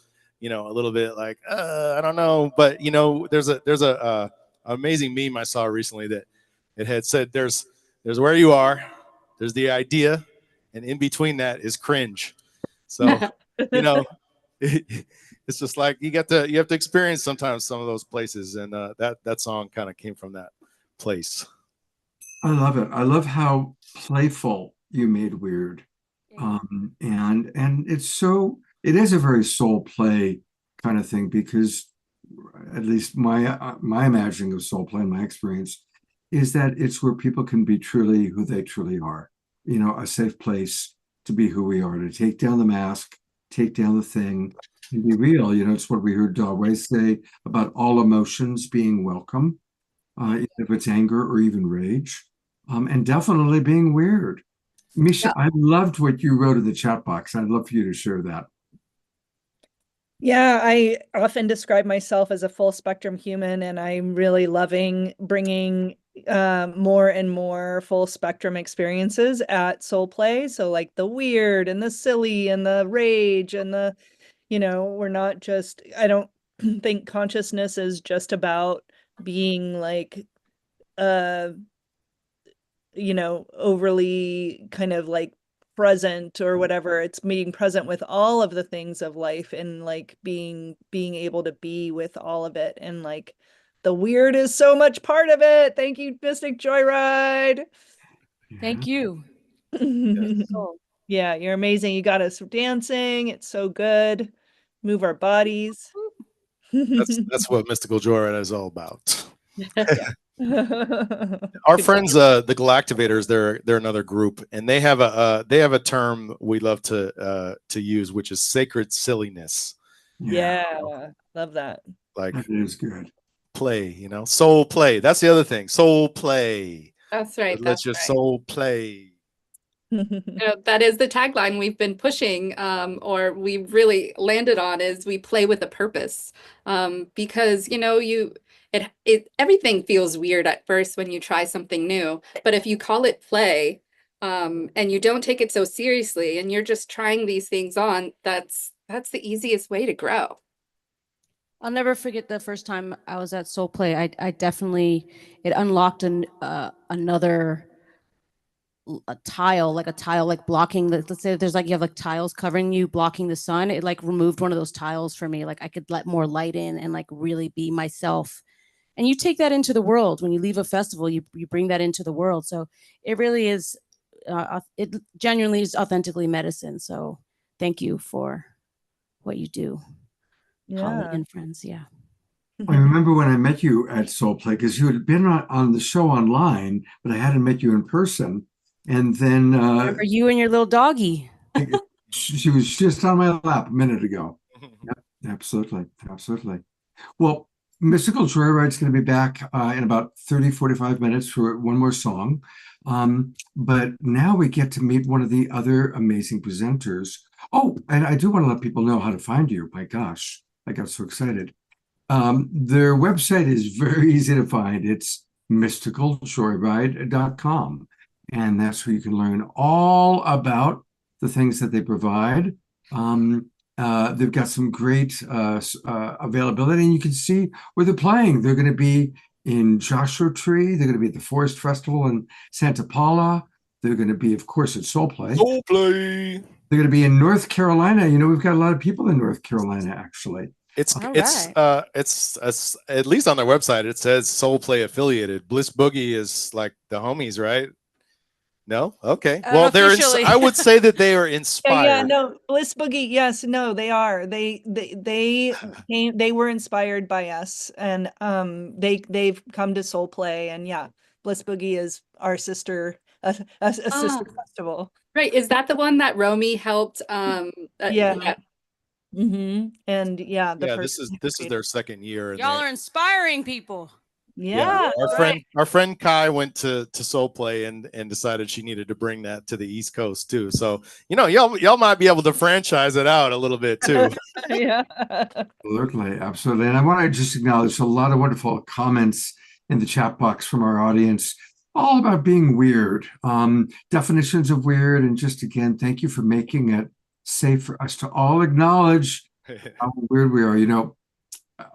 a little bit like I don't know. But there's a amazing meme I saw recently that it had said there's where you are, there's the idea, and in between that is cringe. So it's just like you have to experience sometimes some of those places, and that song kind of came from that place. I love it. I love how playful you made weird. And it is a very soul play kind of thing, because at least my imagining of soul play, my experience, is that it's where people can be truly who they truly are. A safe place to be who we are, to take down the mask, take down the thing, and be real. It's what we heard Dawei say about all emotions being welcome, if it's anger or even rage, and definitely being weird. Misha, I loved what you wrote in the chat box. I'd love for you to share that. Yeah, I often describe myself as a full spectrum human, and I'm really loving bringing more and more full spectrum experiences at Soul Play. So like the weird and the silly and the rage and the, we're not just, I don't think consciousness is just about being like, overly kind of like present or whatever. It's being present with all of the things of life, and like being able to be with all of it, and like the weird is so much part of it. Thank you, Mystic Joyride. Thank you. Yeah, you're amazing. You got us dancing. It's so good. Move our bodies. That's what Mystical Joyride is all about. Our friends, the Galactivators, they're another group, and they have a term we love to use, which is sacred silliness. Yeah, love that. Like, that is good. Play, soul play. That's the other thing. Soul play. That's right. Let's just soul play. That is the tagline we've been pushing, or we really landed on, is we play with a purpose. Because everything feels weird at first when you try something new, but if you call it play, and you don't take it so seriously, and you're just trying these things on, that's the easiest way to grow. I'll never forget the first time I was at Soul Play. I definitely, it unlocked another a tile, like blocking the, let's say there's like, you have like tiles covering you, blocking the sun. It like removed one of those tiles for me. Like I could let more light in and like really be myself. And you take that into the world. When you leave a festival, you bring that into the world. So it really is, it genuinely is authentically medicine. So thank you for what you do, Holly and friends. Yeah. I remember when I met you at Soul Play, because you had been on the show online, but I hadn't met you in person. And then Remember you and your little doggy. she was just on my lap a minute ago. Yep, absolutely. Absolutely. Well, Mystical Joyride's going to be back in about 45 minutes for one more song. But now we get to meet one of the other amazing presenters. Oh, and I do want to let people know how to find you. My gosh, I got so excited. Their website is very easy to find. It's mysticaljoyride.com. And that's where you can learn all about the things that they provide. They've got some great availability, and you can see where they're playing. They're going to be in Joshua Tree. They're going to be at the Forest Festival in Santa Paula. They're going to be, of course, at Soul Play. Soul Play. They're going to be in North Carolina. You know, we've got a lot of people in North Carolina, actually. It's at least on their website it says Soul Play affiliated. Bliss Boogie is like the homies, right? No? Okay. Well, I would say that they are inspired. Yeah, no, Bliss Boogie, yes, no, they are. They were inspired by us, and they've come to Soul Play, and yeah, Bliss Boogie is our sister, a sister festival. Right. Is that the one that Romy helped? Yeah. And yeah, this is their second year. And Y'all are inspiring people. Yeah. Our friend Kai went to Soul Play and decided she needed to bring that to the East Coast too. So y'all might be able to franchise it out a little bit too. Yeah. Absolutely. And I want to just acknowledge a lot of wonderful comments in the chat box from our audience, all about being weird, definitions of weird, and just again, thank you for making it safe for us to all acknowledge how weird we are. You know,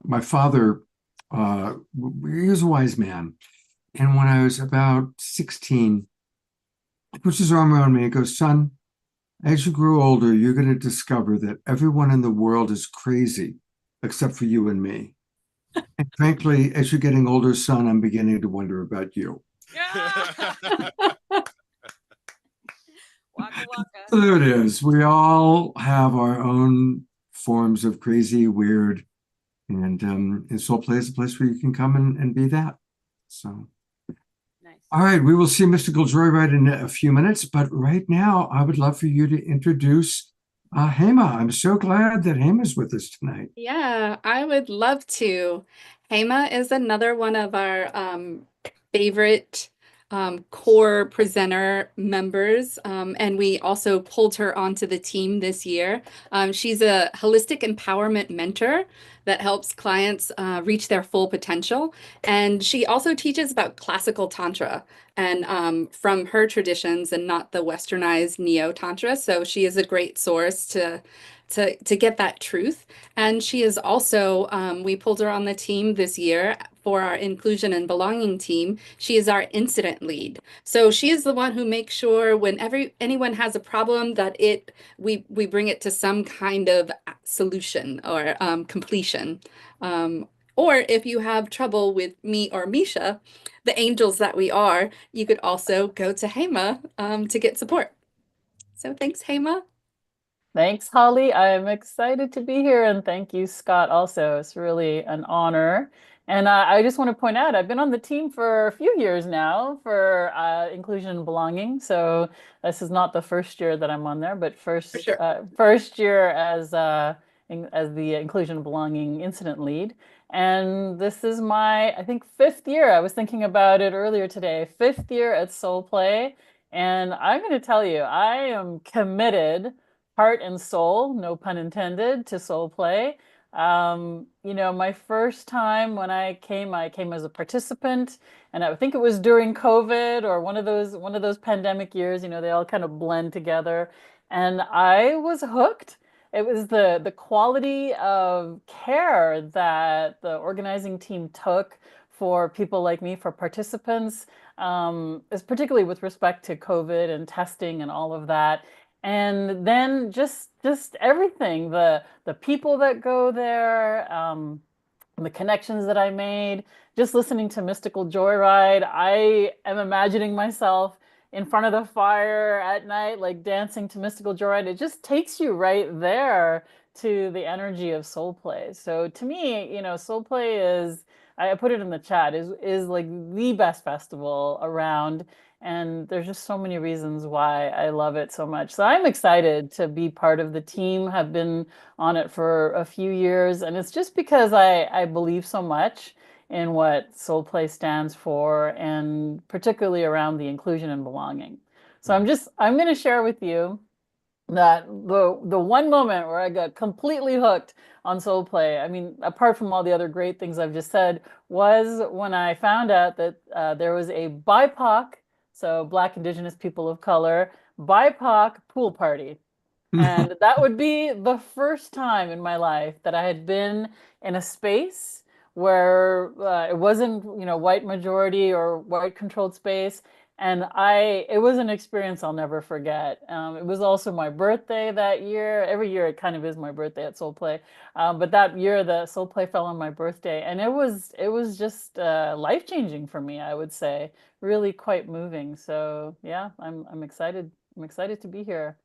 my father, he was a wise man. And when I was about 16, he puts his arm around me and goes, son, as you grow older, you're going to discover that everyone in the world is crazy except for you and me. And frankly, as you're getting older, son, I'm beginning to wonder about you. Waka waka. So there it is. We all have our own forms of crazy, weird, and Soul Play is a place where you can come and be that. So, nice. All right, we will see Mystical Joyride in a few minutes, but right now I would love for you to introduce Hema. I'm so glad that Hema's with us tonight. Yeah, I would love to. Hema is another one of our favorite core presenter members, and we also pulled her onto the team this year. She's a holistic empowerment mentor that helps clients reach their full potential, and she also teaches about classical tantra and from her traditions and not the westernized neo tantra. So she is a great source to get that truth. And she is also, we pulled her on the team this year for our inclusion and belonging team. She is our incident lead. So she is the one who makes sure whenever anyone has a problem that we bring it to some kind of solution or completion. Or if you have trouble with me or Misha, the angels that we are, you could also go to Hema to get support. So thanks, Hema. Thanks, Holly. I'm excited to be here, and thank you, Scott, also. It's really an honor. And I just want to point out, I've been on the team for a few years now for inclusion and belonging. So this is not the first year that I'm on there, but first year as the inclusion and belonging incident lead. And this is my, I think, 5th year. I was thinking about it earlier today, 5th year at Soul Play. And I'm going to tell you, I am committed, heart and soul, no pun intended, to Soul Play. You know, my first time when I came as a participant, and I think it was during COVID or one of those pandemic years. You know, they all kind of blend together, and I was hooked. It was the quality of care that the organizing team took for people like me, for participants. is particularly with respect to COVID and testing and all of that. And then just everything, the people that go there, the connections that I made, just listening to Mystical Joyride. I am imagining myself in front of the fire at night, like dancing to Mystical Joyride. It just takes you right there to the energy of soul play. So to me, you know, soul play is, I put it in the chat, is like the best festival around. And there's just so many reasons why I love it so much. So I'm excited to be part of the team, have been on it for a few years. And it's just because I believe so much in what Soul Play stands for, and particularly around the inclusion and belonging. So I'm going to share with you that the one moment where I got completely hooked on Soul Play, I mean, apart from all the other great things I've just said, was when I found out that there was a BIPOC, so Black, Indigenous, People of Color, BIPOC pool party. And that would be the first time in my life that I had been in a space where it wasn't, you know, white majority or white controlled space. And it was an experience I'll never forget. It was also my birthday that year. Every year it kind of is my birthday at Soul Play. But that year the Soul Play fell on my birthday, and it was just life-changing for me, I would say. Really quite moving. So yeah, I'm excited. I'm excited to be here.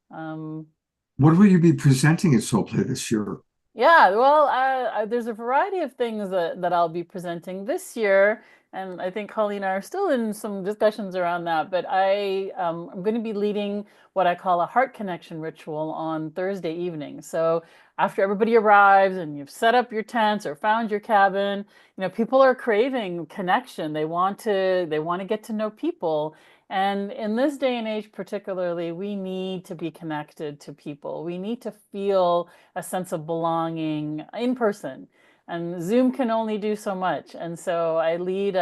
What will you be presenting at Soul Play this year? Yeah, well, there's a variety of things that I'll be presenting this year, and I think Holly and I are still in some discussions around that, but I'm going to be leading what I call a heart connection ritual on Thursday evening. So after everybody arrives and you've set up your tents or found your cabin, you know, people are craving connection. They want to get to know people. And in this day and age, particularly, we need to be connected to people. We need to feel a sense of belonging in person. And Zoom can only do so much. And so I lead,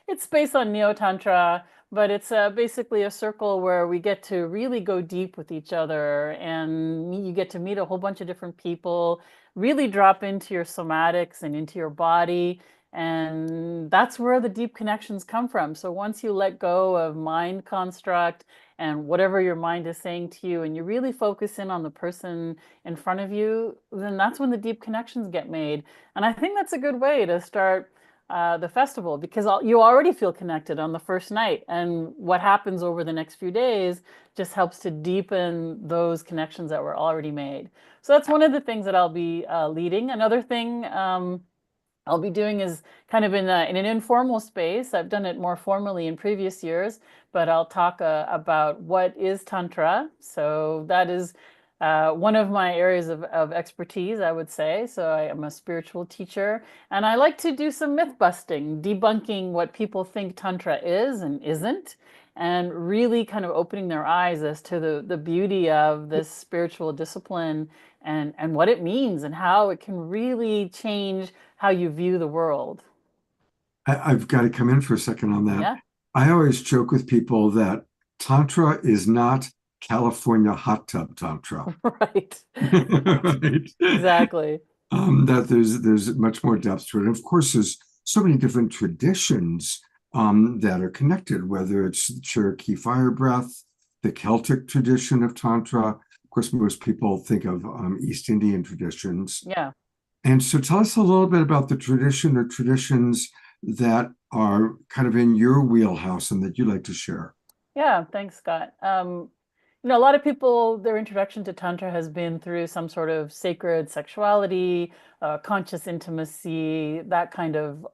it's based on Neo-Tantra, but it's basically a circle where we get to really go deep with each other, and you get to meet a whole bunch of different people, really drop into your somatics and into your body. And that's where the deep connections come from. So once you let go of mind construct and whatever your mind is saying to you, and you really focus in on the person in front of you, then that's when the deep connections get made. And I think that's a good way to start the festival, because you already feel connected on the first night. And what happens over the next few days just helps to deepen those connections that were already made. So that's one of the things that I'll be leading. Another thing I'll be doing is kind of in an informal space. I've done it more formally in previous years, but I'll talk about what is Tantra. So that is one of my areas of expertise, I would say. So I am a spiritual teacher, and I like to do some myth busting, debunking what people think Tantra is and isn't, and really kind of opening their eyes as to the beauty of this spiritual discipline and what it means and how it can really change how you view the world. I've got to come in for a second on that. Yeah. I always joke with people that Tantra is not California hot tub Tantra. Right. Right? Exactly. That there's much more depth to it. And of course, there's so many different traditions that are connected, whether it's the Cherokee fire breath, the Celtic tradition of Tantra. Of course, most people think of East Indian traditions. Yeah. And so tell us a little bit about the tradition or traditions that are kind of in your wheelhouse and that you like to share. Yeah, thanks, Scott. You know, a lot of people, their introduction to Tantra has been through some sort of sacred sexuality, conscious intimacy, that kind of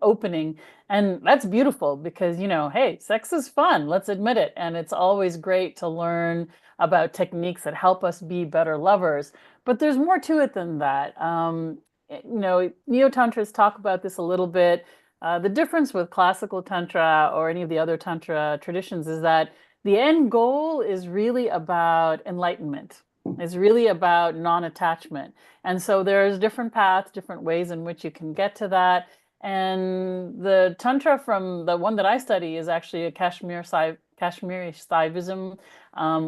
opening. And that's beautiful because, you know, hey, sex is fun, let's admit it. And it's always great to learn about techniques that help us be better lovers. But there's more to it than that. You know, Neo-Tantras talk about this a little bit. The difference with classical Tantra or any of the other Tantra traditions is that the end goal is really about enlightenment. It's really about non-attachment. And so there's different paths, different ways in which you can get to that. And the Tantra from the one that I study is actually a Kashmiri Saivism,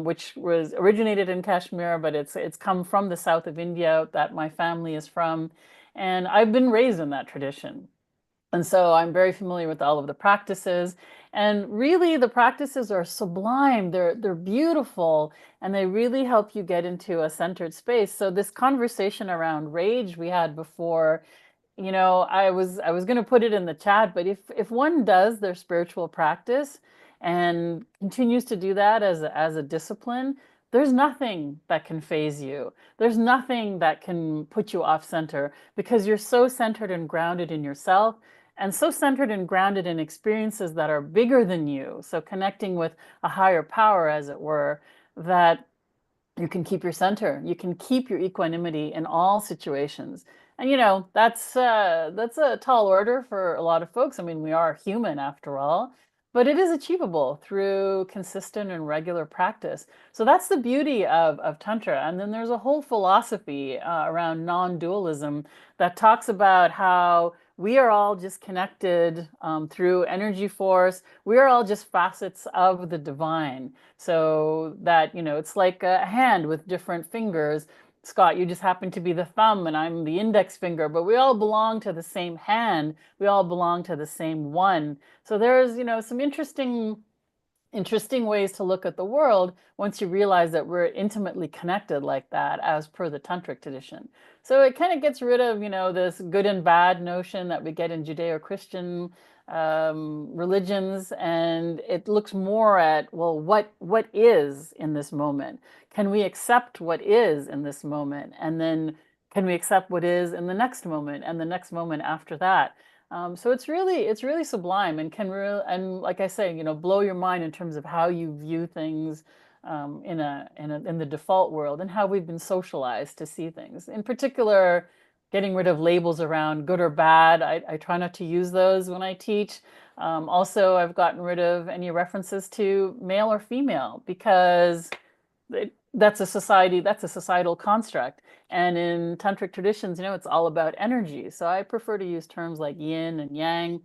which was originated in Kashmir, but it's come from the south of India that my family is from. And I've been raised in that tradition. And so I'm very familiar with all of the practices. And really, the practices are sublime. They're beautiful, and they really help you get into a centered space. So this conversation around rage we had before, I was going to put it in the chat, but if one does their spiritual practice and continues to do that as a discipline, there's nothing that can phase you. There's nothing that can put you off center because you're so centered and grounded in yourself and so centered and grounded in experiences that are bigger than you. So connecting with a higher power, as it were, that you can keep your center. You can keep your equanimity in all situations. And that's a tall order for a lot of folks. I mean, we are human after all, but it is achievable through consistent and regular practice. So that's the beauty of Tantra. And then there's a whole philosophy around non-dualism that talks about how we are all just connected through energy force. We are all just facets of the divine. So that, it's like a hand with different fingers. Scott, you just happen to be the thumb and I'm the index finger, but we all belong to the same hand. We all belong to the same one. So there's, some interesting ways to look at the world once you realize that we're intimately connected like that as per the tantric tradition. So it kind of gets rid of, this good and bad notion that we get in Judeo-Christian religions, and it looks more at, well, what is in this moment? Can we accept what is in this moment? And then can we accept what is in the next moment and the next moment after that? So it's really sublime and and like I say, blow your mind in terms of how you view things in the default world and how we've been socialized to see things. In particular, getting rid of labels around good or bad. I try not to use those when I teach. Also, I've gotten rid of any references to male or female because that's a societal construct. And in tantric traditions, it's all about energy. So I prefer to use terms like yin and yang.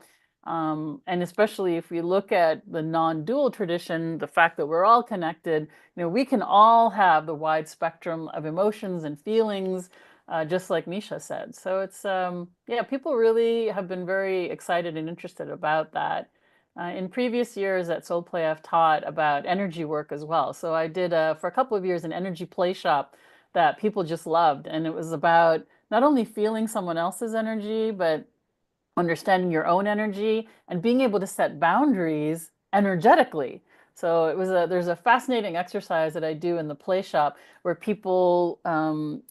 And especially if we look at the non-dual tradition, the fact that we're all connected, we can all have the wide spectrum of emotions and feelings, just like Misha said. So it's, people really have been very excited and interested about that. In previous years at Soul Play, I've taught about energy work as well. So I did, for a couple of years, an energy play shop that people just loved. And it was about not only feeling someone else's energy, but understanding your own energy and being able to set boundaries energetically. So there's a fascinating exercise that I do in the play shop where people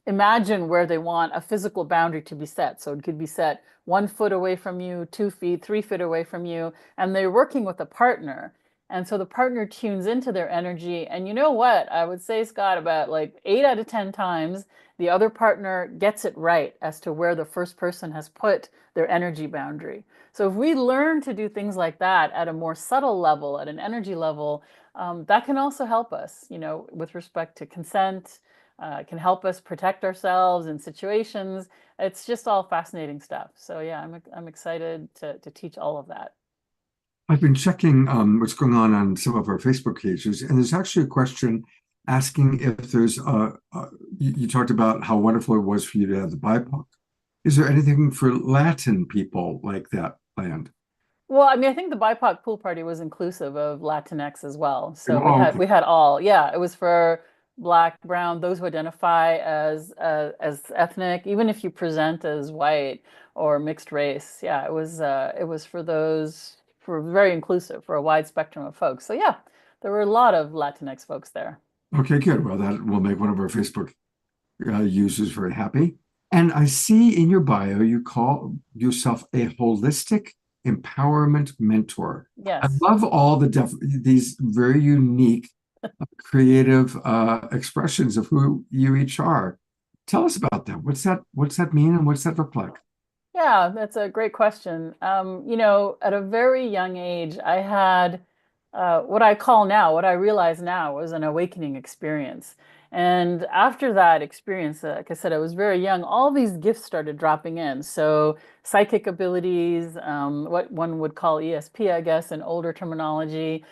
imagine where they want a physical boundary to be set. So it could be set 1 foot away from you, 2 feet, 3 feet away from you, and they're working with a partner. And so the partner tunes into their energy. And you know what? I would say, Scott, about like 8 out of 10 times, the other partner gets it right as to where the first person has put their energy boundary. So if we learn to do things like that at a more subtle level, at an energy level, that can also help us, with respect to consent, can help us protect ourselves in situations. It's just all fascinating stuff. So yeah, I'm excited to teach all of that. I've been checking what's going on some of our Facebook pages, and there's actually a question asking if there's you talked about how wonderful it was for you to have the BIPOC. Is there anything for Latin people like that planned? Well, I mean, I think the BIPOC pool party was inclusive of Latinx as well. So Oh, we had all, yeah, it was for Black, Brown, those who identify as ethnic, even if you present as white or mixed race. Yeah, it was for those, for very inclusive, for a wide spectrum of folks. So yeah, there were a lot of Latinx folks there. okay, good. Well, that will make one of our Facebook users very happy. And I see in your bio, you call yourself a holistic empowerment mentor. Yes. I love all these very unique, creative expressions of who you each are. Tell us about that. What's that mean, and what's that look like? Yeah, that's a great question. At a very young age, I had what I realize now was an awakening experience. And after that experience, like I said, I was very young, all these gifts started dropping in. So psychic abilities, what one would call ESP, I guess, in older terminology,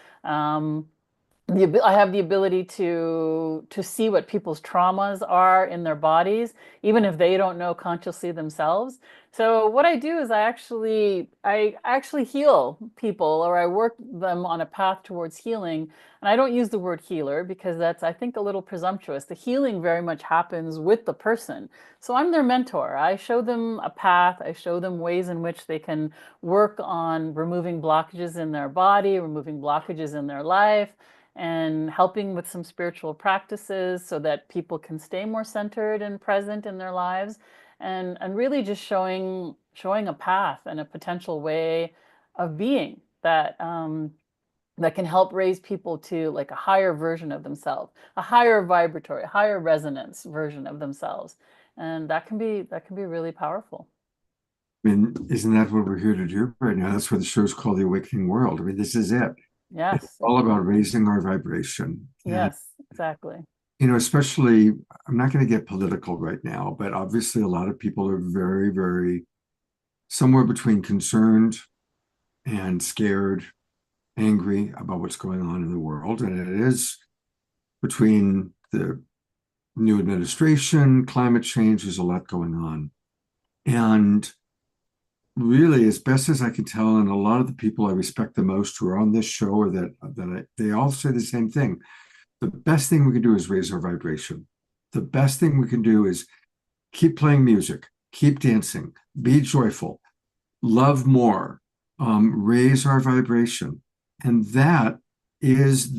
I have the ability to see what people's traumas are in their bodies, even if they don't know consciously themselves. So what I do is I actually heal people, or I work them on a path towards healing. And I don't use the word healer because that's, I think, a little presumptuous. The healing very much happens with the person. So I'm their mentor. I show them a path. I show them ways in which they can work on removing blockages in their body, removing blockages in their life, and helping with some spiritual practices so that people can stay more centered and present in their lives, and really just showing a path and a potential way of being that can help raise people to like a higher version of themselves, a higher vibratory, higher resonance version of themselves. And that can be really powerful. I mean, isn't that what we're here to do right now? That's what the show's called, The Awakening World. I mean, this is it. It's Yes. all about raising our vibration. And, Yes, exactly. especially, I'm not going to get political right now, but obviously a lot of people are very, very somewhere between concerned and scared, angry about what's going on in the world. And it is between the new administration, climate change, there's a lot going on. And really, as best as I can tell, and a lot of the people I respect the most who are on this show, or they all say the same thing. The best thing we can do is raise our vibration. The best thing we can do is keep playing music, keep dancing, be joyful, love more, raise our vibration. And that is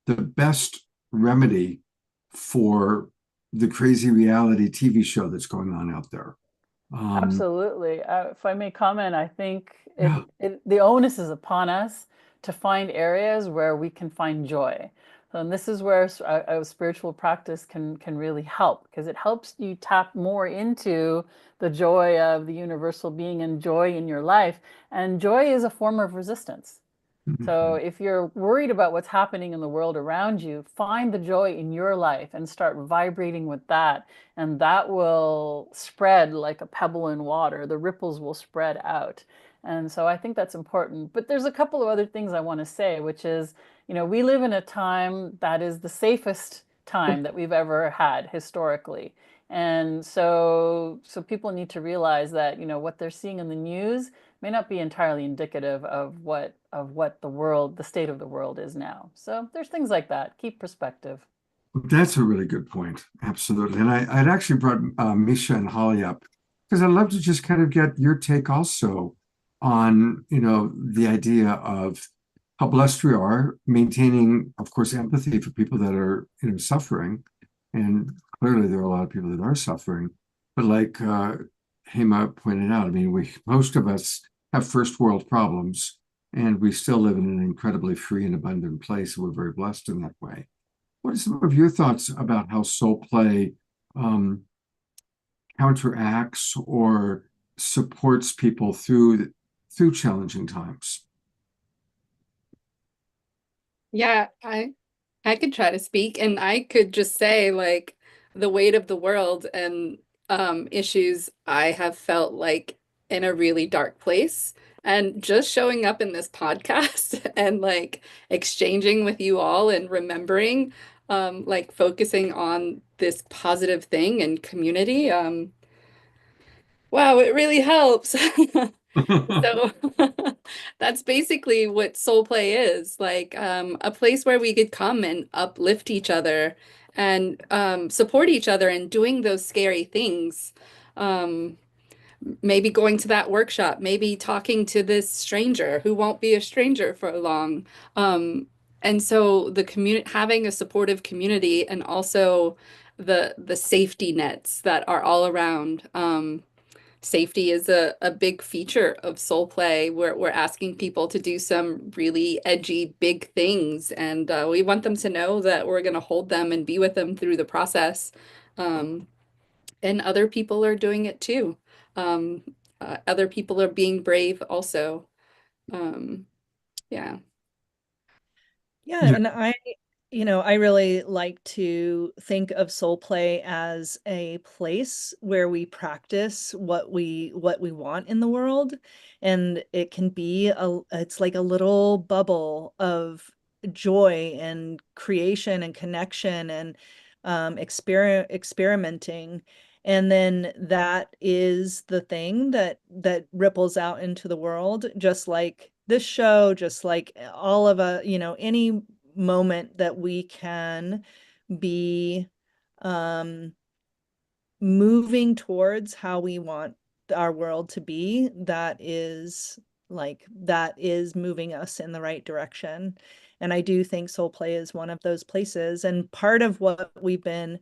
the best remedy for the crazy reality TV show that's going on out there. Absolutely. If I may comment, I think Yeah. the onus is upon us to find areas where we can find joy. And this is where a spiritual practice can really help, because it helps you tap more into the joy of the universal being and joy in your life. And joy is a form of resistance. So if you're worried about what's happening in the world around you, find the joy in your life and start vibrating with that. And that will spread like a pebble in water. The ripples will spread out. And so I think that's important. But there's a couple of other things I want to say, which is, we live in a time that is the safest time that we've ever had historically. And so people need to realize that, what they're seeing in the news may not be entirely indicative of what the state of the world is now. So there's things like that. Keep perspective. That's a really good point. Absolutely. And I'd actually brought Misha and Holly up because I'd love to just kind of get your take also on, the idea of how blessed we are, maintaining, of course, empathy for people that are, suffering. And clearly there are a lot of people that are suffering. But like Hema pointed out, I mean, most of us have first world problems, and we still live in an incredibly free and abundant place. We're very blessed in that way. What are some of your thoughts about how soul play counteracts or supports people through challenging times? Yeah, I could try to speak, and I could just say, like, the weight of the world and issues I have felt like in a really dark place. And just showing up in this podcast and like exchanging with you all and remembering, like focusing on this positive thing and community, wow, it really helps. So that's basically what Soul Play is, like a place where we could come and uplift each other and support each other in doing those scary things. Maybe going to that workshop, maybe talking to this stranger who won't be a stranger for long. And so the community, having a supportive community, and also the safety nets that are all around. Safety is a big feature of Soul Play. We're asking people to do some really edgy, big things, and we want them to know that we're going to hold them and be with them through the process. And other people are doing it too. Other people are being brave also. Yeah. Yeah, and I really like to think of Soul Play as a place where we practice what we want in the world, and it can be it's like a little bubble of joy and creation and connection and experimenting. And then that is the thing that ripples out into the world, just like this show, just like all of any moment that we can be moving towards how we want our world to be, that is moving us in the right direction. And I do think Soul Play is one of those places. And part of what we've been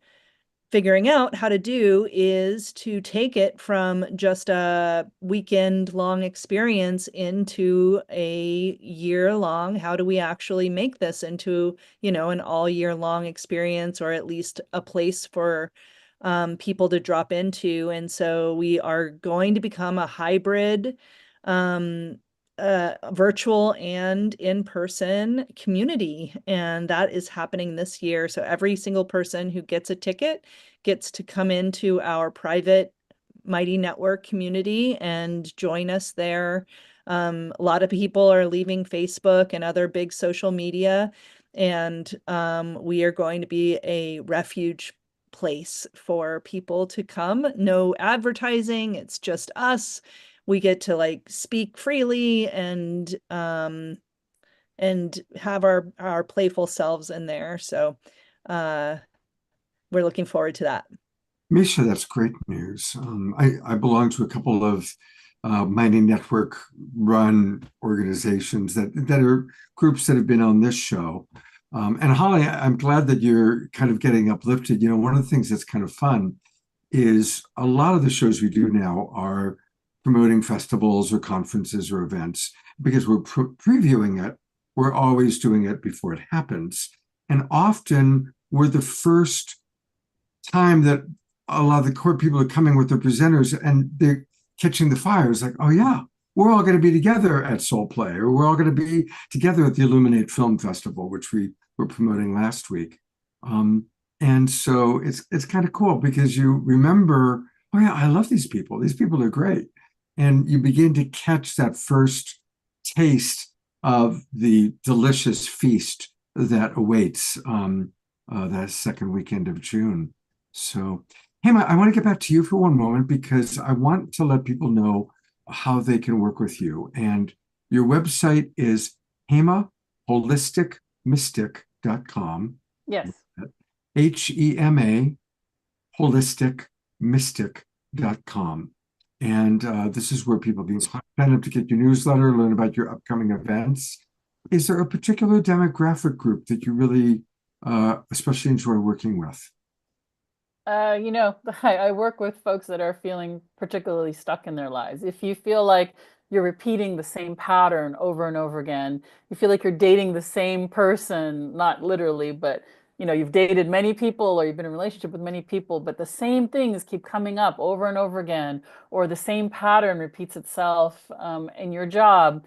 figuring out how to do is to take it from just a weekend long experience into a year long. How do we actually make this into, an all year long experience, or at least a place for people to drop into? And so we are going to become a hybrid virtual and in-person community, and that is happening this year. So every single person who gets a ticket gets to come into our private Mighty Network community and join us there. A lot of people are leaving Facebook and other big social media, and we are going to be a refuge place for people to come. No advertising, it's just us. We get to speak freely and have our playful selves in there. So we're looking forward to that. Misha, that's great news. I belong to a couple of Mighty Network run organizations that are groups that have been on this show. And Holly, I'm glad that you're kind of getting uplifted. One of the things that's kind of fun is a lot of the shows we do now are promoting festivals or conferences or events. Because we're previewing it, we're always doing it before it happens. And often we're the first time that a lot of the core people are coming with their presenters, and they're catching the fires like, oh yeah, we're all going to be together at Soul Play, or we're all going to be together at the Illuminate Film Festival, which we were promoting last week. And so it's kind of cool because you remember, oh yeah, I love these people. These people are great. And you begin to catch that first taste of the delicious feast that awaits that second weekend of June. So, Hema, I want to get back to you for one moment because I want to let people know how they can work with you. And your website is hemaholisticmystic.com. Yes. HEMA holisticmystic.com. And this is where people can sign up to get your newsletter, learn about your upcoming events. Is there a particular demographic group that you really especially enjoy working with? I work with folks that are feeling particularly stuck in their lives. If you feel like you're repeating the same pattern over and over again, you feel like you're dating the same person, not literally, but you've dated many people or you've been in a relationship with many people, but the same things keep coming up over and over again, or the same pattern repeats itself in your job,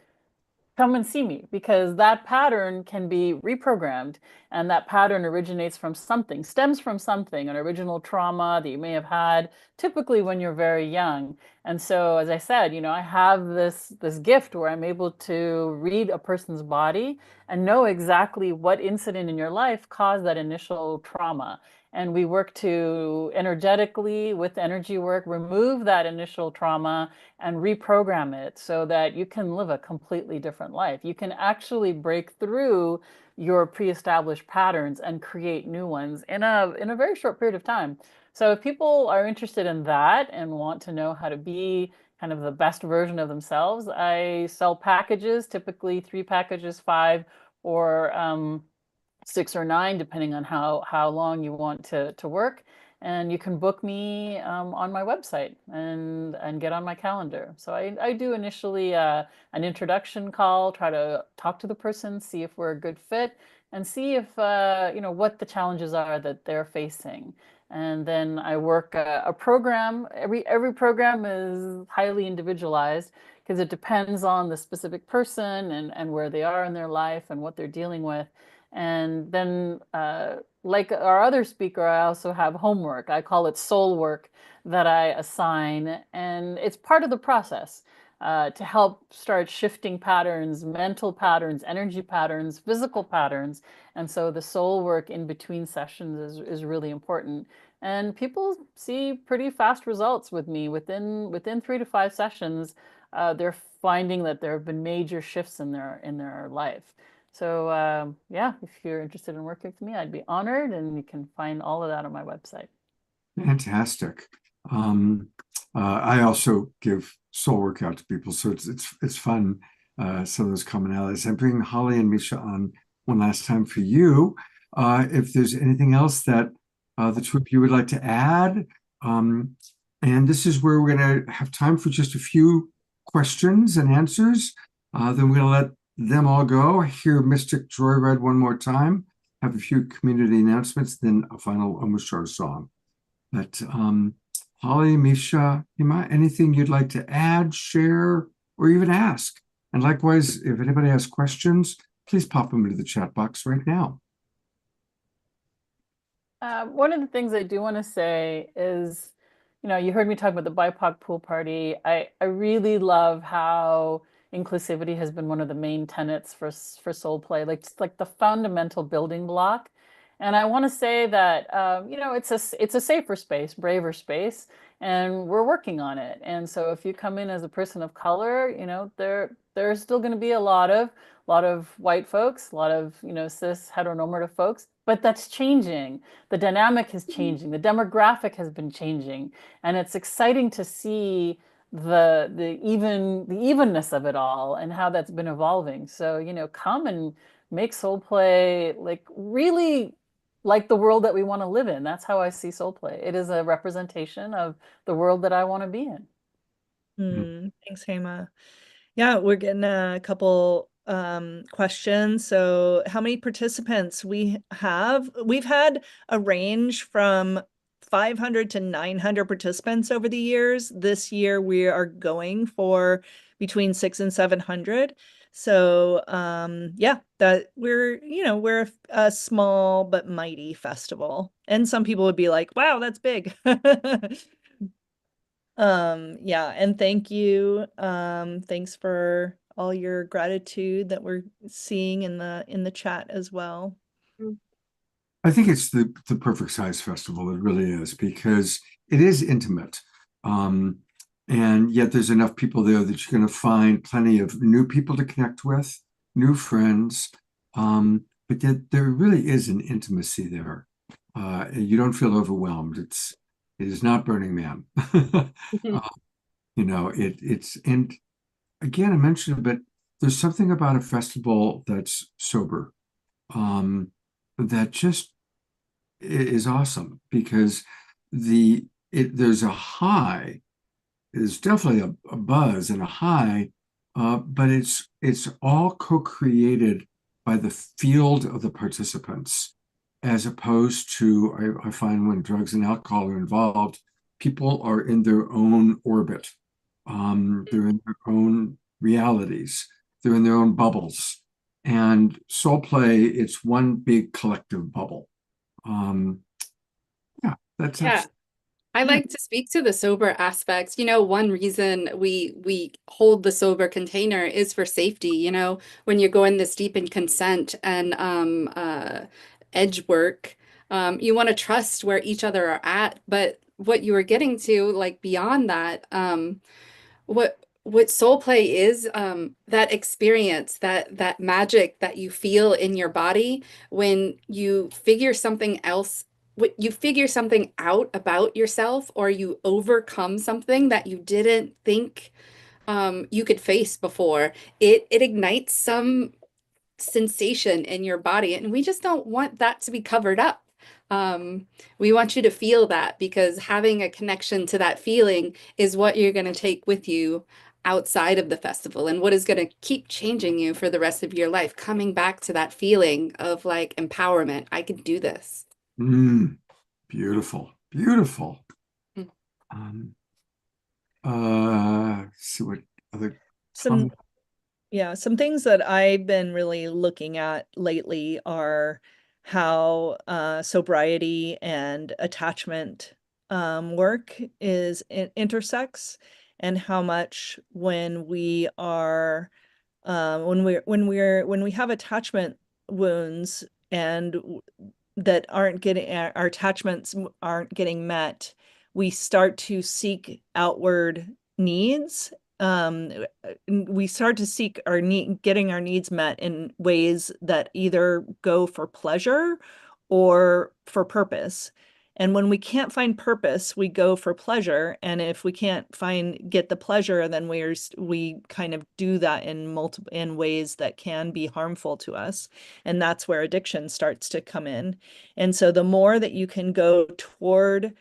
come and see me, because that pattern can be reprogrammed, and that pattern originates from something, stems from something, an original trauma that you may have had, typically when you're very young. And so, as I said, I have this gift where I'm able to read a person's body and know exactly what incident in your life caused that initial trauma. And we work to energetically, with energy work, remove that initial trauma and reprogram it so that you can live a completely different life. You can actually break through your pre-established patterns and create new ones in a very short period of time. So if people are interested in that and want to know how to be kind of the best version of themselves, I sell packages, typically 3 packages, 5, or 6 or 9, depending on how long you want to work. And you can book me on my website and get on my calendar. So I do initially an introduction call, try to talk to the person, see if we're a good fit, and see if what the challenges are that they're facing. And then I work a program. Every program is highly individualized because it depends on the specific person and where they are in their life and what they're dealing with. And then, like our other speaker, I also have homework. I call it soul work that I assign, and it's part of the process. to help start shifting patterns, mental patterns, energy patterns, physical patterns. And so the soul work in between sessions is really important. And people see pretty fast results with me within 3 to 5 sessions. They're finding that there have been major shifts in their life. So yeah, if you're interested in working with me, I'd be honored, and you can find all of that on my website. Fantastic. I also give soul workout to people, so it's fun. Some of those commonalities. I'm bringing Holly and Misha on one last time for you. If there's anything else that the two of you would like to add, and this is where we're going to have time for just a few questions and answers. Then we're going to let them all go. Hear Mystic Joyride one more time. Have a few community announcements, then a final Omushar song. But Holly, Misha, Hima, anything you'd like to add, share, or even ask? And likewise, if anybody has questions, please pop them into the chat box right now. One of the things I do want to say is, you heard me talk about the BIPOC pool party. I really love how inclusivity has been one of the main tenets for Soul Play, just like the fundamental building block. And I want to say that, it's a safer space, braver space, and we're working on it. And so if you come in as a person of color, there's still going to be a lot of white folks, a lot of, cis heteronormative folks, but that's changing. The dynamic is changing. The demographic has been changing. And it's exciting to see the evenness of it all and how that's been evolving. So, come and make Soul Play really like the world that we want to live in. That's how I see Soul Play. It is a representation of the world that I want to be in. Thanks, Hema. Yeah, we're getting a couple questions. So how many participants we have? We've had a range from 500 to 900 participants over the years. This year we are going for between 600 and 700. So yeah, that we're a small but mighty festival. And some people would be like, wow, that's big. Yeah, and thank you. Thanks for all your gratitude that we're seeing in the chat as well. I think it's the perfect size festival. It really is, because it is intimate. And yet there's enough people there that you're going to find plenty of new people to connect with, new friends. But yet there really is an intimacy there. You don't feel overwhelmed. It is not Burning Man. It's, and again, I mentioned it, but there's something about a festival that's sober, that just is awesome, because there's a high. There's definitely a buzz and a high, but it's all co-created by the field of the participants, as opposed to, I find when drugs and alcohol are involved, people are in their own orbit. They're in their own realities. They're in their own bubbles. And Soul Play, it's one big collective bubble. That's I like to speak to the sober aspects. One reason we hold the sober container is for safety. When you're going this deep in consent and edge work, you want to trust where each other are at. But what you were getting to, like beyond that, what Soul Play is, that experience, that magic that you feel in your body when you figure something out about yourself, or you overcome something that you didn't think you could face before. It ignites some sensation in your body, and we just don't want that to be covered up. We want you to feel that, because having a connection to that feeling is what you're going to take with you outside of the festival, and what is going to keep changing you for the rest of your life, coming back to that feeling of like empowerment. I can do this. Beautiful. Beautiful. See what other some things that I've been really looking at lately are how sobriety and attachment work intersects. and how much when we are when we have attachment wounds and that aren't getting our attachments aren't getting met, we start to seek outward needs. We start to seek getting our needs met in ways that either go for pleasure or for purpose. And when we can't find purpose, we go for pleasure. And if we can't get the pleasure, then we kind of do that in ways that can be harmful to us. And that's where addiction starts to come in. And so the more that you can go toward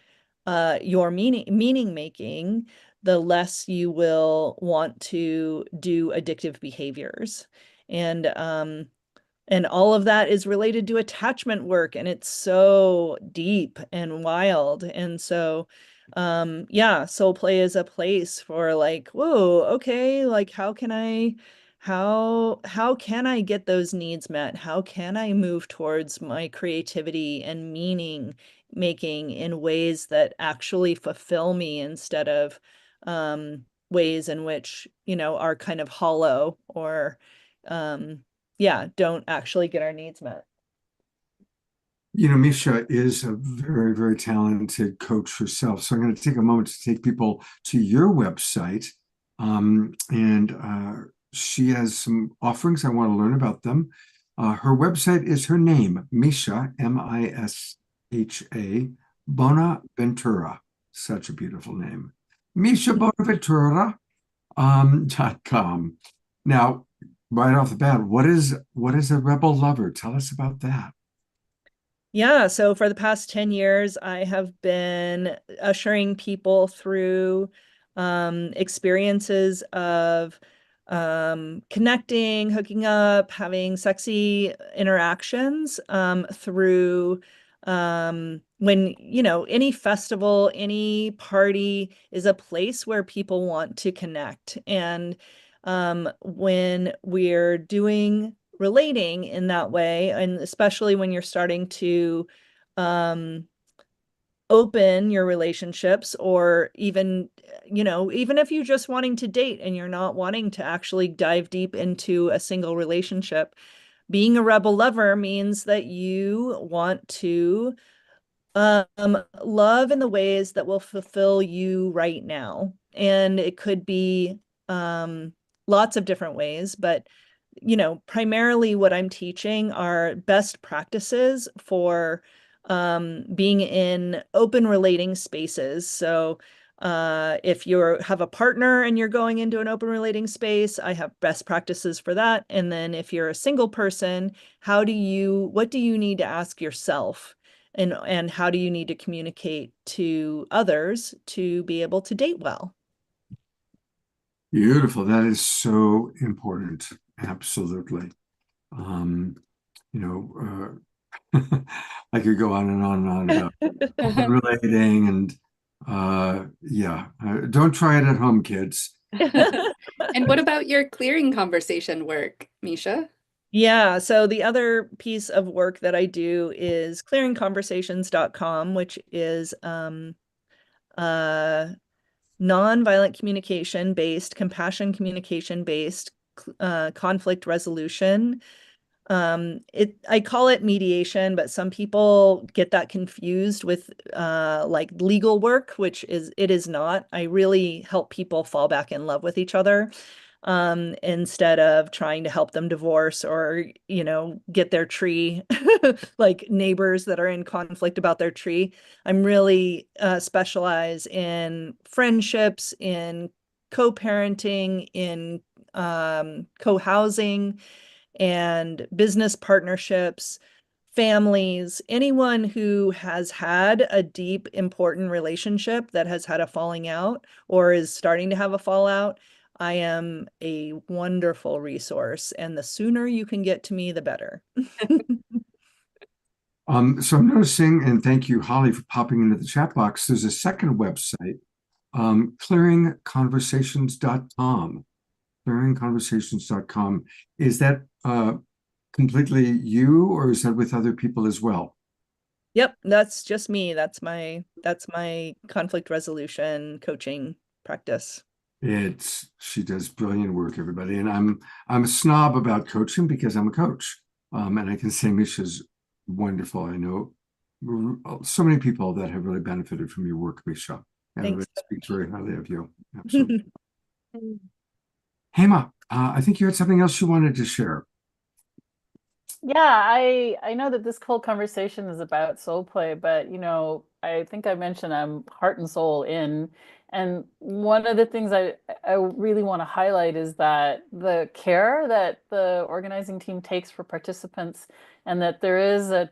your meaning making, the less you will want to do addictive behaviors. And all of that is related to attachment work, and it's so deep and wild. And so, yeah, soul play is a place for like, whoa, okay, like how can I get those needs met? How can I move towards my creativity and meaning making in ways that actually fulfill me instead of ways in which, are kind of hollow or don't actually get our needs met. Misha is a very, very talented coach herself. So I'm going to take a moment to take people to your website. She has some offerings. I want to learn about them. Her website is her name, Misha, M-I-S-H-A, Bonaventura. Such a beautiful name. MishaBonaventura.com. Now, right off the bat, what is a rebel lover? Tell us about that. Yeah, so for the past 10 years, I have been ushering people through experiences of connecting, hooking up, having sexy interactions through when, any festival, any party is a place where people want to connect. And when we're relating in that way, and especially when you're starting to open your relationships, or even if you're just wanting to date and you're not wanting to actually dive deep into a single relationship, being a rebel lover means that you want to love in the ways that will fulfill you right now. And it could be lots of different ways, but primarily what I'm teaching are best practices for being in open relating spaces. So if you have a partner and you're going into an open relating space, I have best practices for that. And then if you're a single person, what do you need to ask yourself? And how do you need to communicate to others to be able to date well? Beautiful. That is so important. Absolutely. I could go on and on about relating and don't try it at home, kids. And what about your clearing conversation work, Misha? Yeah, so the other piece of work that I do is clearingconversations.com, which is nonviolent communication based, compassion communication based conflict resolution. I call it mediation, but some people get that confused with like legal work, which it is not. I really help people fall back in love with each other instead of trying to help them divorce or get their tree like neighbors that are in conflict about their tree. I'm really specialize in friendships, in co-parenting, in co-housing, and business partnerships, families, anyone who has had a deep, important relationship that has had a falling out or is starting to have a fallout. I am a wonderful resource, and the sooner you can get to me, the better. So I'm noticing, and thank you, Holly, for popping into the chat box. There's a second website, clearingconversations.com. Clearingconversations.com. Is that completely you, or is that with other people as well? Yep, that's just me. That's my conflict resolution coaching practice. She does brilliant work, everybody. And I'm a snob about coaching because I'm a coach. And I can say Misha's wonderful. I know so many people that have really benefited from your work, Misha. Everybody speaks very highly of you. Absolutely. Hema, I think you had something else you wanted to share. Yeah, I know that this whole conversation is about soul play, but I think I mentioned I'm heart and soul in. And one of the things I really want to highlight is that the care that the organizing team takes for participants, and that there is a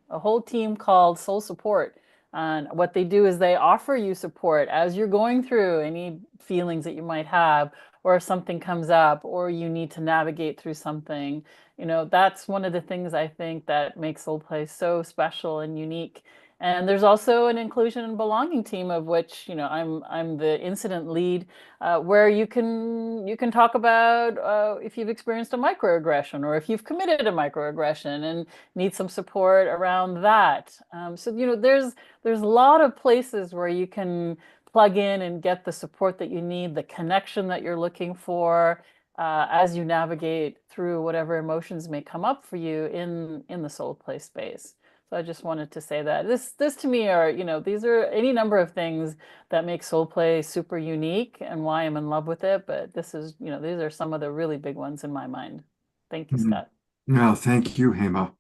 whole team called Soul Support. And what they do is they offer you support as you're going through any feelings that you might have, or if something comes up, or you need to navigate through something. That's one of the things I think that makes Soul Play so special and unique. And there's also an inclusion and belonging team, of which I'm the incident lead, where you can talk about if you've experienced a microaggression, or if you've committed a microaggression and need some support around that. So there's a lot of places where you can plug in and get the support that you need, the connection that you're looking for, as you navigate through whatever emotions may come up for you in the soul play space. So I just wanted to say that this to me are, these are any number of things that make soul play super unique and why I'm in love with it. But this is, these are some of the really big ones in my mind. Thank you, Scott. No, thank you, Hema.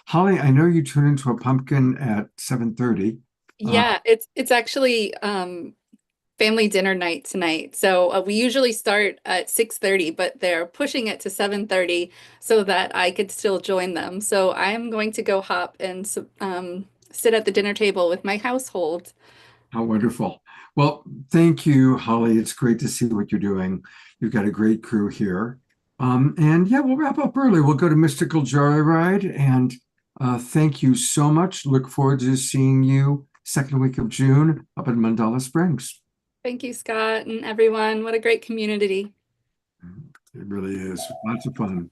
Holly, I know you tune into a pumpkin at 7:30. Yeah, it's actually family dinner night tonight. So we usually start at 6:30, but they're pushing it to 7:30 so that I could still join them. So I'm going to go hop and sit at the dinner table with my household. How wonderful. Well, thank you, Holly. It's great to see what you're doing. You've got a great crew here. And yeah, we'll wrap up early. We'll go to Mystical Joyride. And thank you so much. Look forward to seeing you second week of June up in Mandala Springs. Thank you, Scott, and everyone. What a great community. It really is. Lots of fun.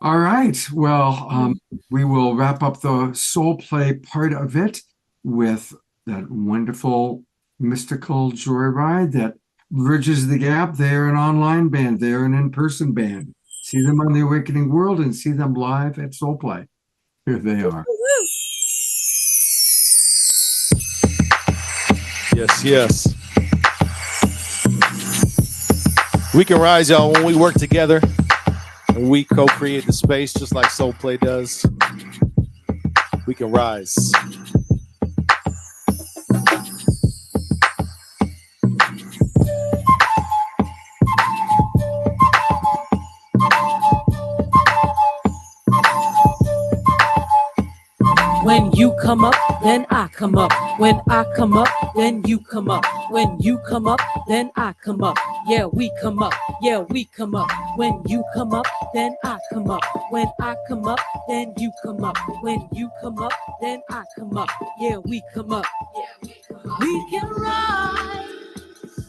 All right. Well, we will wrap up the soul play part of it with that wonderful Mystical Joyride that bridges the gap. They're an online band. They're an in-person band. See them on the Awakening World and see them live at Soul Play. Here they are. Yes, yes. We can rise, y'all, when we work together and we co-create the space just like Soul Play does. We can rise. When you come up, then I come up. When I come up, then you come up. When you come up, then I come up. Yeah, we come up. Yeah, we come up. When you come up, then I come up. When I come up, then you come up. When you come up, then I come up. Yeah, we come up. We can rise.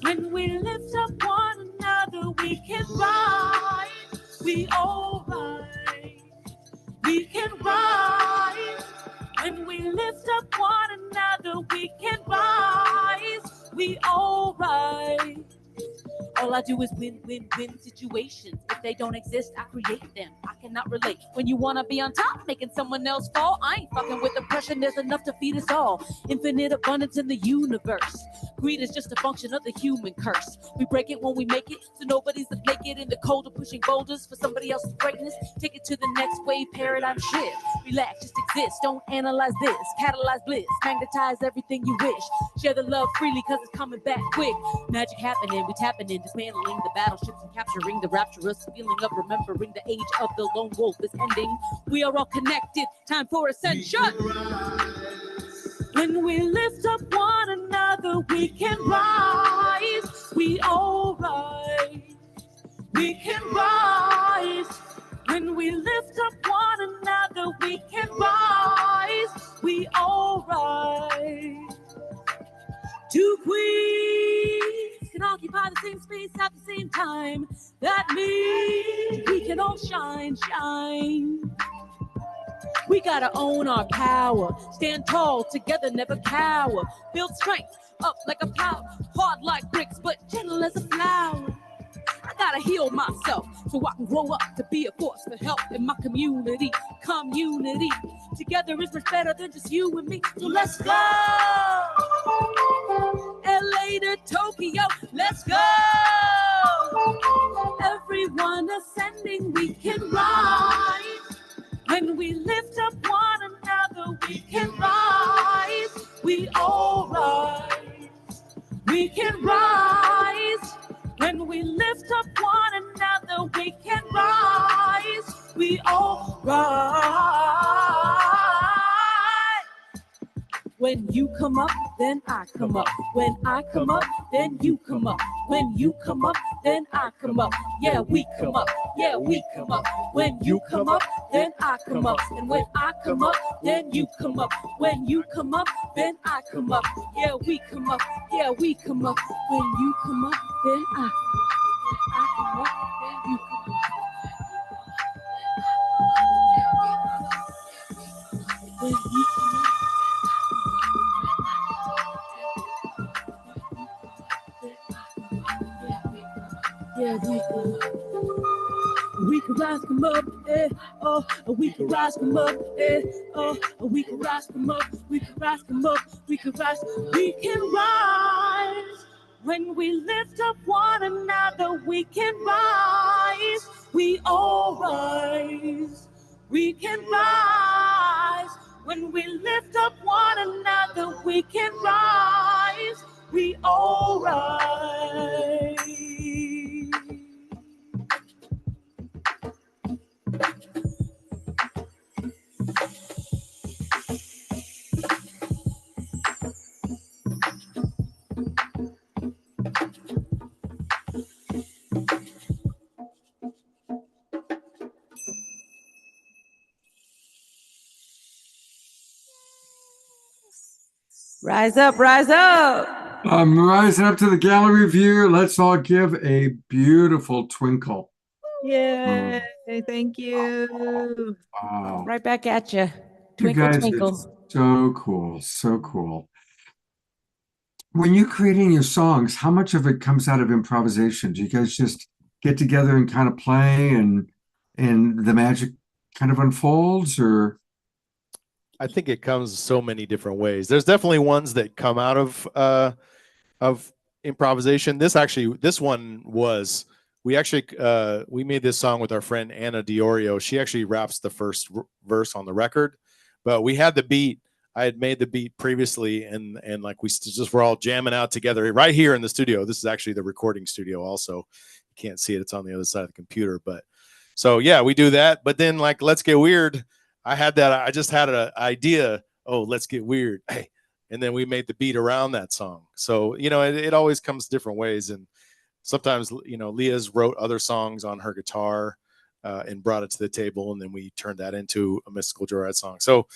When we lift up one another, we can rise. We all rise. We can rise. When we lift up one another, we can rise. We all rise. All I do is win, win, win situations. If they don't exist, I create them. I cannot relate. When you wanna be on top, making someone else fall, I ain't fucking with oppression. There's enough to feed us all. Infinite abundance in the universe. Greed is just a function of the human curse. We break it when we make it, so nobody's naked in the cold of pushing boulders for somebody else's greatness. Take it to the next wave, paradigm shift. Relax, just exist. Don't analyze this. Catalyze bliss. Magnetize everything you wish. Share the love freely, cause it's coming back quick. Magic happening, we tapping in. Dismantling the battleships and capturing the rapturous feeling of remembering the age of the lone wolf is ending. We are all connected. Time for ascension. When we lift up one another, we can rise. We all rise. We can rise. When we lift up one another, we can rise. We all rise. Two queens can occupy the same space at the same time. That means we can all shine, shine. We gotta own our power. Stand tall, together, never cower. Build strength up like a power. Hard like bricks, but gentle as a flower. I gotta heal myself so I can grow up to be a force for help in my community. Community together is much better than just you and me. So let's go, LA to Tokyo. Let's go. Everyone ascending, we can rise. When we lift up one another, we can rise. We all rise. We can rise. When we lift up one another, we can rise. We all rise. When you come up, then I come up. When I come up, then you come up. When you come up, then I come up. Yeah, we come up. Yeah, we come up. When you come up, then I come up. And when I come up, then you come up. When you come up, then I come up. Yeah, we come up. Yeah, we come up. When you come up, then I come up. Then you come up. When you come up. Yeah, we can rise, come up, eh, oh, we can rise, come up, eh, oh, we can rise, come up, we can rise, come up, we can rise, we can rise. When we lift up one another, we can rise, we all rise, we can rise. When we lift up one another, we can rise, we all rise. Rise up, rise up. I'm rising up to the gallery view. Let's all give a beautiful twinkle. Yay, thank you. Wow. Right back at you. You Twinkle, guys are twinkle. so cool. So cool. When you're creating your songs, how much of it comes out of improvisation? Do you guys just get together and kind of play and the magic kind of unfolds, or? I think it comes so many different ways. There's definitely ones that come out of improvisation. This one was, we made this song with our friend Anna Diorio. She actually raps the first verse on the record, but we had the beat. I had made the beat previously, and like we just were all jamming out together right here in the studio. This is actually the recording studio also. You can't see it. It's on the other side of the computer, but so yeah, we do that. But then like Let's Get Weird, I just had an idea. Oh, let's get weird. Hey, and then we made the beat around that song. So, it always comes different ways. And sometimes, Leah's wrote other songs on her guitar and brought it to the table. And then we turned that into a Mystical Joyride song. So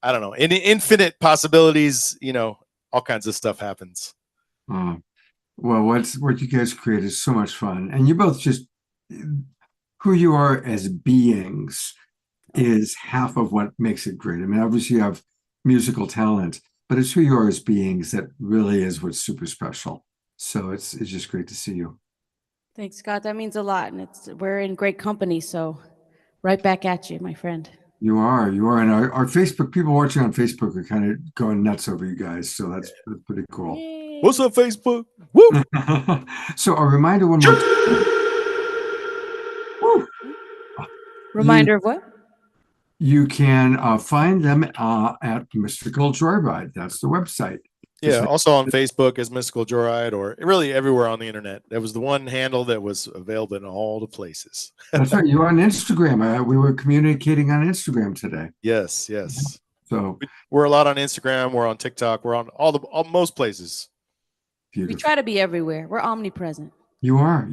I don't know, in infinite possibilities, all kinds of stuff happens. Well, what you guys create is so much fun. And you both just, who you are as beings is half of what makes it great. I mean, obviously you have musical talent, but it's who you are as beings that really is what's super special. So it's just great to see you. Thanks, Scott. That means a lot, and we're in great company. So, right back at you, my friend. You are, and our Facebook people watching on Facebook are kind of going nuts over you guys. So that's pretty cool. Yay. What's up, Facebook? Woo! So a reminder one more time. Reminder of what? You can find them at Mystical Joyride. That's the website. Yeah, also on Facebook as Mystical Joyride, or really everywhere on the internet. That was the one handle that was available in all the places. That's right. You're on Instagram. We were communicating on Instagram today. Yes. So we're a lot on Instagram. We're on TikTok. We're on most places. Beautiful. We try to be everywhere. We're omnipresent. You are.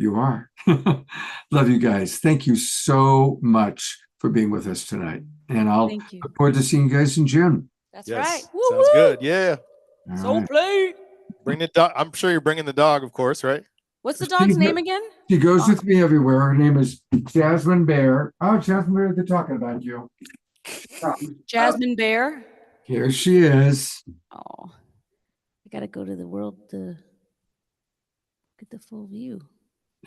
Love you guys. Thank you so much for being with us tonight. And I'll look forward to seeing you guys in June. That's right. Woo, Sounds good. Yeah. Soul Play. Bring the dog. I'm sure you're bringing the dog, of course, right? What's the dog's name again? She goes with me everywhere. Her name is Jasmine Bear. Oh, Jasmine Bear, they're talking about you. Jasmine Bear. Here she is. Oh, I gotta go to the world to get the full view.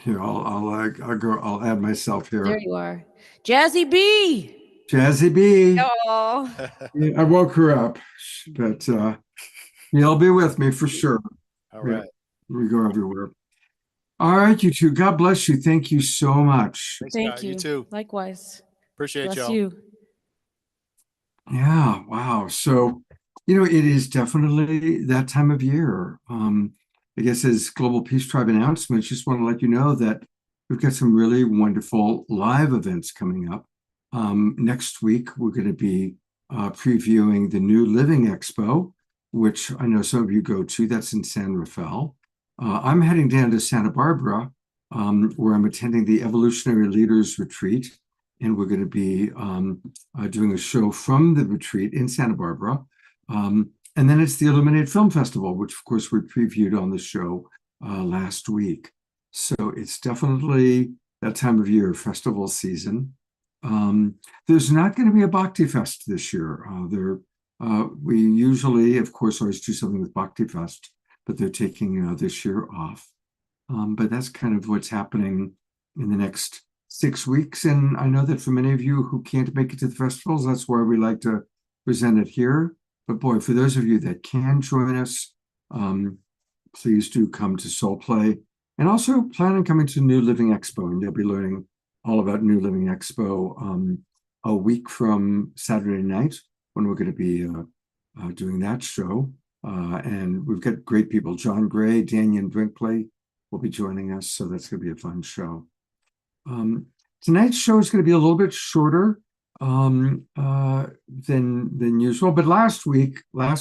Here, I'll add myself here. There you are. Jazzy B. Jazzy B. Oh. Yeah, I woke her up, but you'll be with me for sure. All right. We go everywhere. All right, you two. God bless you. Thank you so much. Thanks, Thank Scott. you. You too. Likewise. Appreciate Bless y'all. you. Yeah, wow. So, it is definitely that time of year. I guess as Global Peace Tribe announcements, just want to let you know that we've got some really wonderful live events coming up. Next week, we're going to be previewing the New Living Expo, which I know some of you go to. That's in San Rafael. I'm heading down to Santa Barbara, where I'm attending the Evolutionary Leaders Retreat. And we're going to be doing a show from the retreat in Santa Barbara. And then it's the Illuminate Film Festival, which, of course, we previewed on the show last week. So it's definitely that time of year, festival season. There's not going to be a Bhakti Fest this year. We usually, of course, always do something with Bhakti Fest, but they're taking this year off. But that's kind of what's happening in the next 6 weeks. And I know that for many of you who can't make it to the festivals, that's why we like to present it here. But boy, for those of you that can join us, please do come to Soul Play. And also plan on coming to New Living Expo, and you'll be learning all about New Living Expo a week from Saturday night when we're going to be doing that show. And we've got great people. John Gray, Daniel Brinkley will be joining us, so that's going to be a fun show. Tonight's show is going to be a little bit shorter than usual, but last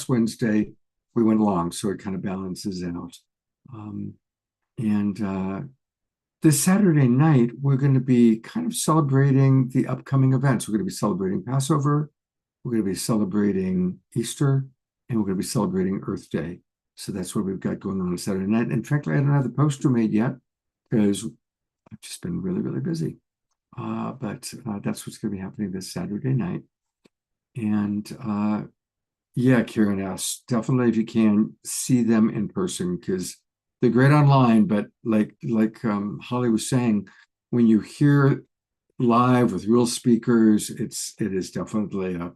Wednesday, we went long, so it kind of balances out. This Saturday night, we're going to be kind of celebrating the upcoming events. We're going to be celebrating Passover, we're going to be celebrating Easter, and we're going to be celebrating Earth Day. So that's what we've got going on Saturday night. And frankly, I don't have the poster made yet because I've just been really, really busy. But that's what's going to be happening this Saturday night. And yeah, Karen asks, definitely if you can, see them in person, because they're great online, but like Holly was saying, when you hear live with real speakers, it is definitely a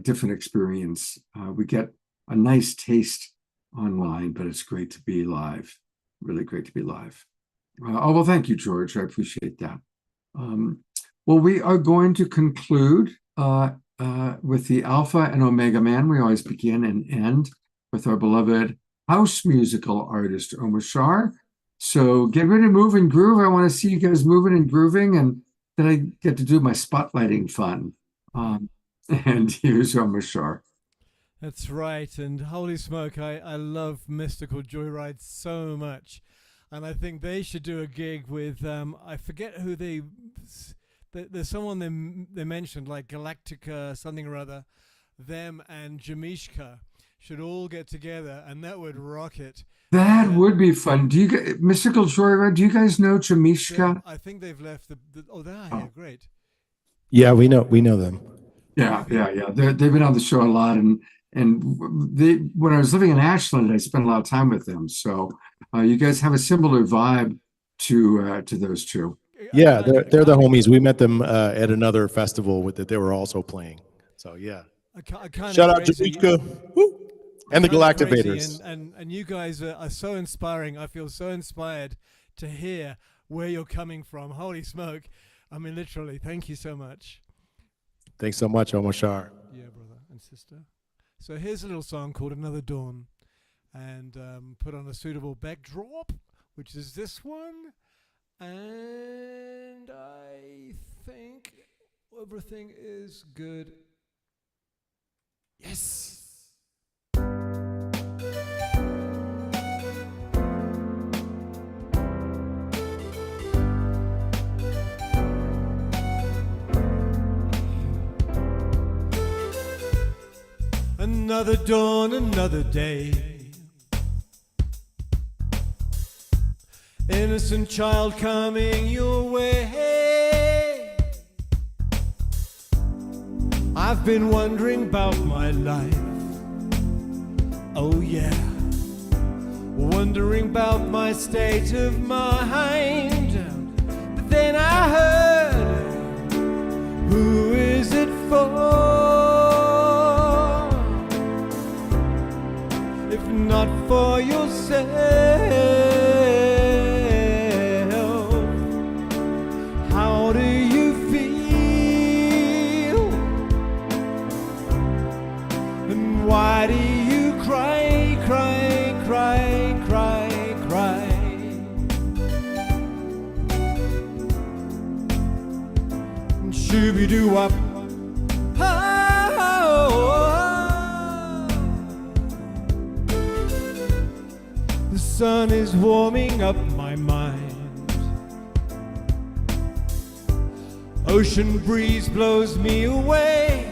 different experience. We get a nice taste online, but it's great to be live. Really great to be live. Oh, well, thank you, George. I appreciate that. Well, we are going to conclude with the Alpha and Omega Man. We always begin and end with our beloved house musical artist, Omar Shar. So get ready to move and groove. I want to see you guys moving and grooving, and then I get to do my spotlighting fun. And here's Omar Shar. That's right. And holy smoke, I love Mystical Joyride so much. And I think they should do a gig with, I forget who there's someone they mentioned, like Galactica, something or other. Them and Jamishka should all get together, and that would rock it. That would be fun. Do you Mystical Joyride, do you guys know Jamishka? I think they've left they're here, great. Yeah, we know them. Yeah. They've been on the show a lot, and when I was living in Ashland, I spent a lot of time with them. So you guys have a similar vibe to those two. Yeah, they're the homies. We met them at another festival that they were also playing. So yeah. Shout out to Jamaica and the Galactivators. And you guys are so inspiring. I feel so inspired to hear where you're coming from. Holy smoke. I mean, literally, thank you so much. Thanks so much, Omar Shar. Yeah, brother and sister. So here's a little song called Another Dawn, and put on a suitable backdrop, which is this one. And I think everything is good. Yes. Another dawn, another day. Innocent child coming your way. I've been wondering about my life. Oh yeah, wondering about my state of mind. But then I heard, who is it for? If not for yourself, how do you feel? And why do you cry, cry, cry, cry, cry? Shooby-doo-wop. The sun is warming up my mind. Ocean breeze blows me away.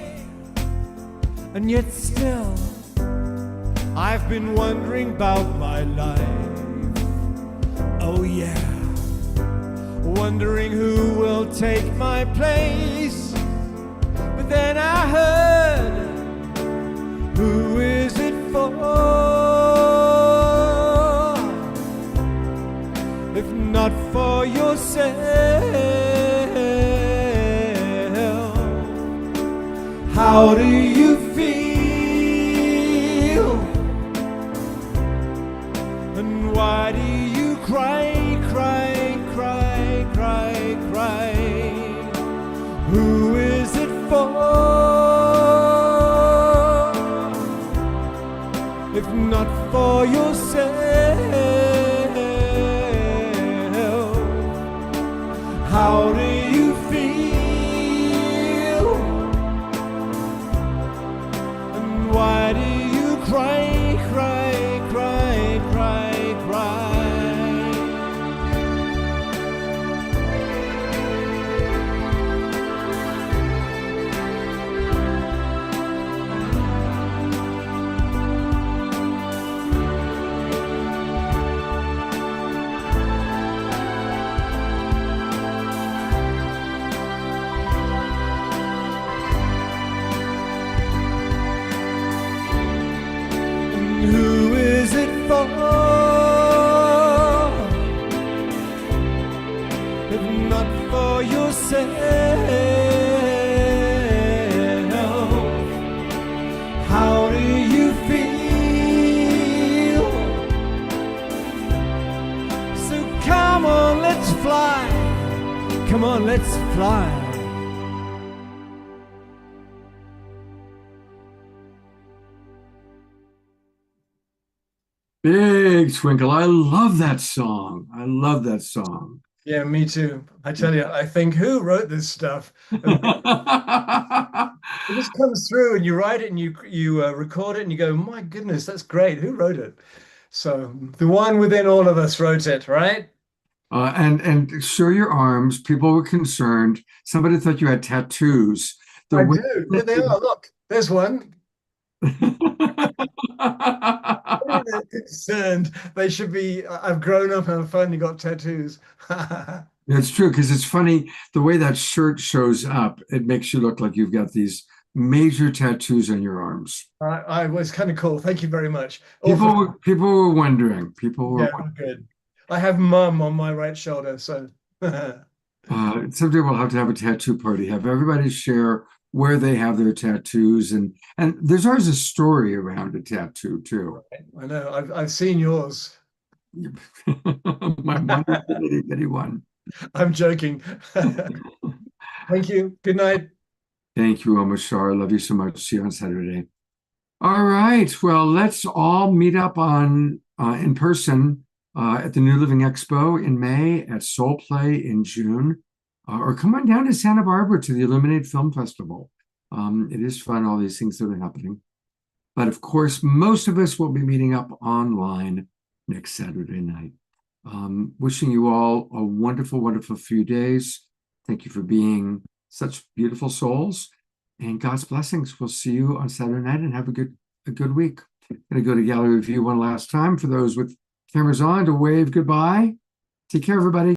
And yet still, I've been wondering about my life. Oh yeah, wondering who will take my place. But then I heard, who is it for? If not for yourself, how do you feel? And why do you cry, cry, cry, cry, cry? Who is it for? If not for yourself, how do you feel? And why do you cry, cry, cry, cry, cry? Who is it for? If not for yourself, how do you feel? So come on, let's fly. Come on, let's fly. Big Twinkle. I love that song. I love that song. Yeah, me too. I tell you, I think, who wrote this stuff? It just comes through, and you write it, and you record it, and you go, my goodness, that's great. Who wrote it? So the one within all of us wrote it, right? And show your arms. People were concerned. Somebody thought you had tattoos. I do. There they are. Look, there's one. They're concerned. They should be. I've grown up and I've finally got tattoos. It's true, because it's funny the way that shirt shows up. It makes you look like you've got these major tattoos on your arms. I was kind of cool. Thank you very much. People were wondering. People were Yeah, good. I have mum on my right shoulder, so. Someday we'll have to have a tattoo party. Have everybody share where they have their tattoos, and there's always a story around a tattoo too. I know. I've seen yours. My mom was an itty bitty one. I'm joking. Thank you. Good night. Thank you, Omashar. I love you so much. See you on Saturday. All right. Well, let's all meet up on in person at the New Living Expo in May, at Soul Play in June, or come on down to Santa Barbara to the Illuminate Film Festival. It is fun, all these things that are happening. But of course, most of us will be meeting up online next Saturday night. Wishing you all a wonderful, wonderful few days. Thank you for being such beautiful souls, and God's blessings. We'll see you on Saturday night, and have a good week. I'm going to go to gallery view one last time for those with cameras on to wave goodbye. Take care, everybody.